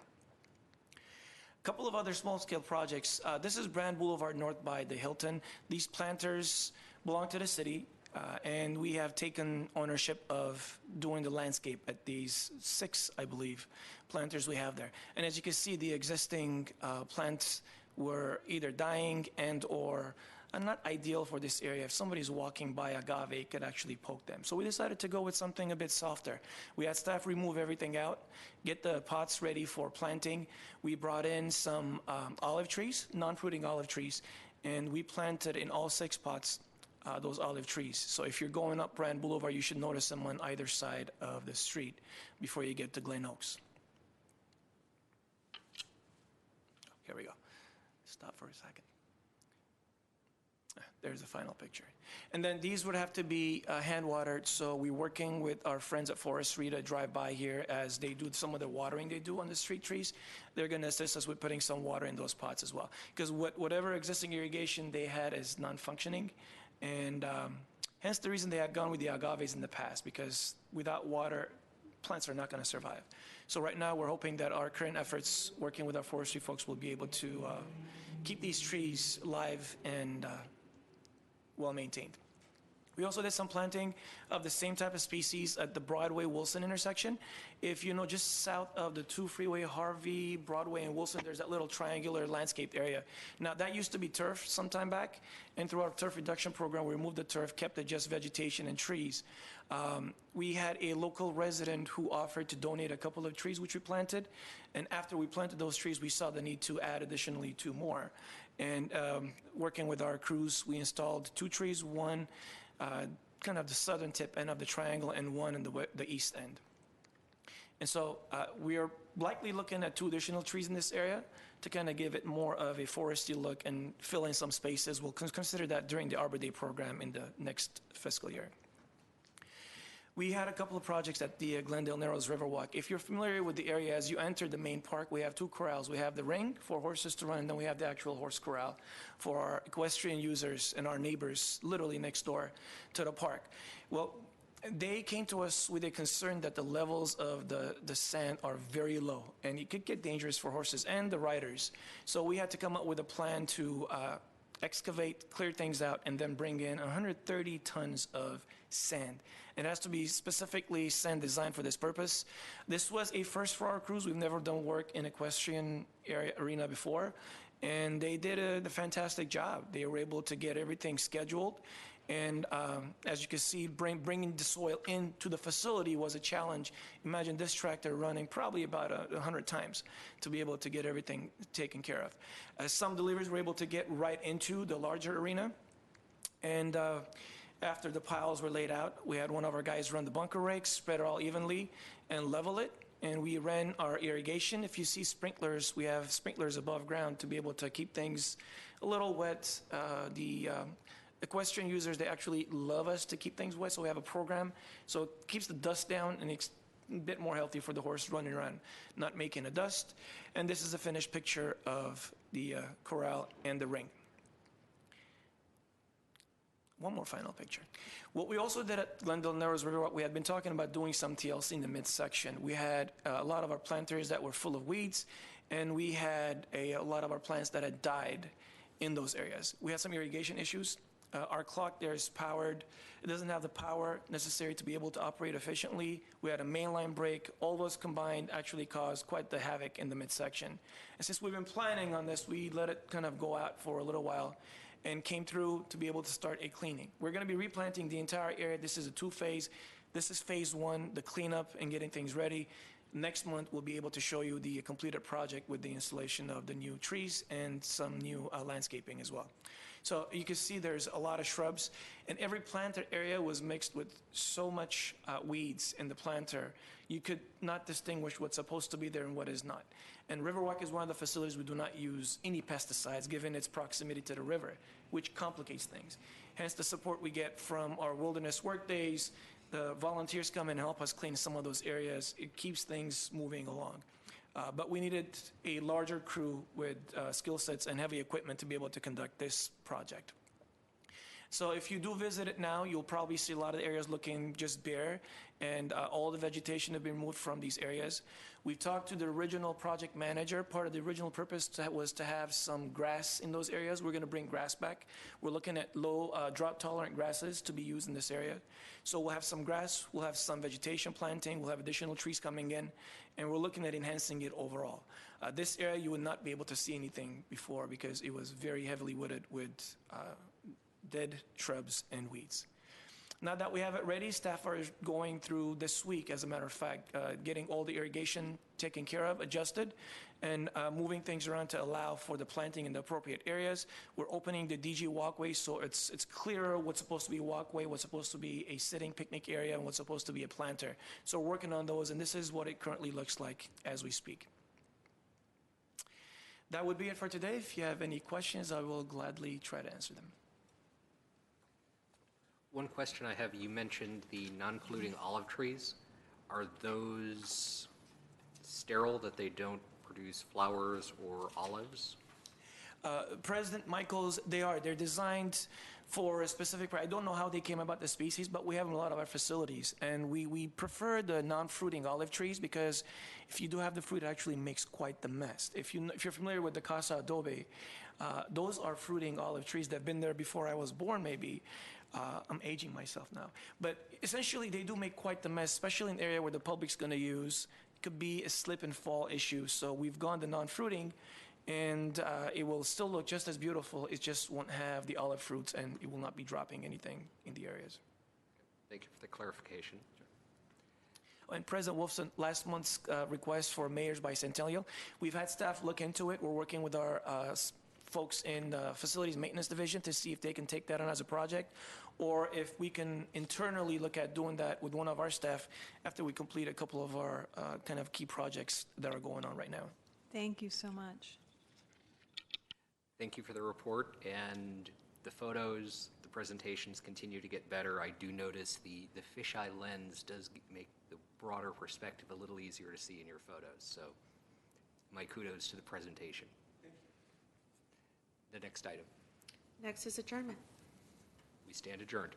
A couple of other small-scale projects. This is Brand Boulevard North by the Hilton. These planters belong to the city. And we have taken ownership of doing the landscape at these 6, I believe, planters we have there. And as you can see, the existing plants were either dying and or not ideal for this area. If somebody's walking by agave, it could actually poke them. So we decided to go with something a bit softer. We had staff remove everything out, get the pots ready for planting. We brought in some olive trees, non-fruiting olive trees, and we planted in all 6 pots those olive trees. So if you're going up Brand Boulevard, you should notice them on either side of the street before you get to Glen Oaks. Here we go. Stop for a second. There's the final picture. And then these would have to be hand watered, so we're working with our friends at Forestry to drive by here as they do some of the watering they do on the street trees. They're going to assist us with putting some water in those pots as well. Because whatever existing irrigation they had is non-functioning. And hence the reason they had gone with the agaves in the past, because without water, plants are not going to survive. So right now we're hoping that our current efforts working with our forestry folks will be able to keep these trees live and well maintained. We also did some planting of the same type of species at the Broadway-Wilson intersection. If you know, just south of the 2 freeway, Harvey, Broadway, and Wilson, there's that little triangular landscaped area. Now, that used to be turf some time back, and through our turf reduction program, we removed the turf, kept it just vegetation and trees. We had a local resident who offered to donate a couple of trees which we planted, and after we planted those trees, we saw the need to add additionally 2 more. And working with our crews, we installed 2 trees, one kind of the southern tip end of the triangle and one in the east end. And so we are likely looking at 2 additional trees in this area to kind of give it more of a foresty look and fill in some spaces. We'll consider that during the Arbor Day program in the next fiscal year. We had a couple of projects at the Glendale Narrows Riverwalk. If you're familiar with the area, as you enter the main park, we have 2 corrals. We have the ring for horses to run, and then we have the actual horse corral for our equestrian users and our neighbors literally next door to the park. Well, they came to us with a concern that the levels of the sand are very low, and it could get dangerous for horses and the riders. So we had to come up with a plan to excavate, clear things out, and then bring in 130 tons of sand. It has to be specifically sand designed for this purpose. This was a first for our crews. We've never done work in equestrian arena before, and they did a fantastic job. They were able to get everything scheduled, And as you can see, bringing the soil into the facility was a challenge. Imagine this tractor running probably about 100 times to be able to get everything taken care of. Some deliveries were able to get right into the larger arena. And after the piles were laid out, we had one of our guys run the bunker rakes, spread it all evenly, and level it. And we ran our irrigation. If you see sprinklers, we have sprinklers above ground to be able to keep things a little wet. The equestrian users, they actually love us to keep things wet, so we have a program. So it keeps the dust down, and it's a bit more healthy for the horse running around, not making a dust. And this is a finished picture of the corral and the ring. One more final picture. What we also did at Glendale Narrows Riverwalk, we had been talking about doing some TLC in the midsection. We had a lot of our planters that were full of weeds, and we had a lot of our plants that had died in those areas. We had some irrigation issues. Our clock there is powered. It doesn't have the power necessary to be able to operate efficiently. We had a mainline break. All those combined actually caused quite the havoc in the midsection. And since we've been planning on this, we let it kind of go out for a little while and came through to be able to start a cleaning. We're going to be replanting the entire area. This is a two-phase. This is phase one, the cleanup and getting things ready. Next month, we'll be able to show you the completed project with the installation of the new trees and some new landscaping as well. So you can see there's a lot of shrubs, and every planter area was mixed with so much weeds in the planter, you could not distinguish what's supposed to be there and what is not. And Riverwalk is one of the facilities we do not use any pesticides given its proximity to the river, which complicates things. Hence the support we get from our wilderness work days. The volunteers come and help us clean some of those areas. It keeps things moving along. But we needed a larger crew with skill sets and heavy equipment to be able to conduct this project. So if you do visit it now, you'll probably see a lot of the areas looking just bare, and all the vegetation have been moved from these areas. We've talked to the original project manager. Part of the original purpose was to have some grass in those areas. We're going to bring grass back. We're looking at low drought-tolerant grasses to be used in this area. So we'll have some grass, we'll have some vegetation planting, we'll have additional trees coming in, and we're looking at enhancing it overall. This area, you would not be able to see anything before because it was very heavily wooded with dead shrubs and weeds. Now that we have it ready, staff are going through this week, as a matter of fact, getting all the irrigation taken care of, adjusted, and moving things around to allow for the planting in the appropriate areas. We're opening the DG walkway so it's clearer what's supposed to be a walkway, what's supposed to be a sitting picnic area, and what's supposed to be a planter. So we're working on those, and this is what it currently looks like as we speak. That would be it for today. If you have any questions, I will gladly try to answer them. One question I have, you mentioned the non-polluting olive trees. Are those sterile, that they don't produce flowers or olives? President Michaels, they're designed for a specific, I don't know how they came about the species, but we have them in a lot of our facilities. And we prefer the non-fruiting olive trees because if you do have the fruit, it actually makes quite the mess. If you're familiar with the Casa Adobe, those are fruiting olive trees that have been there before I was born, maybe. I'm aging myself now. But essentially, they do make quite the mess, especially in an area where the public's going to use. It could be a slip and fall issue. So we've gone to non-fruiting, and it will still look just as beautiful. It just won't have the olive fruits, and it will not be dropping anything in the areas. Thank you for the clarification. And President Wolfson, last month's request for mayor's bicentennial, we've had staff look into it. We're working with our folks in the facilities maintenance division to see if they can take that on as a project, or if we can internally look at doing that with one of our staff after we complete a couple of our kind of key projects that are going on right now. Thank you so much. Thank you for the report, and the photos, the presentations continue to get better. I do notice the fisheye lens does make the broader perspective a little easier to see in your photos, so my kudos to the presentation. The next item. Next is adjournment. We stand adjourned.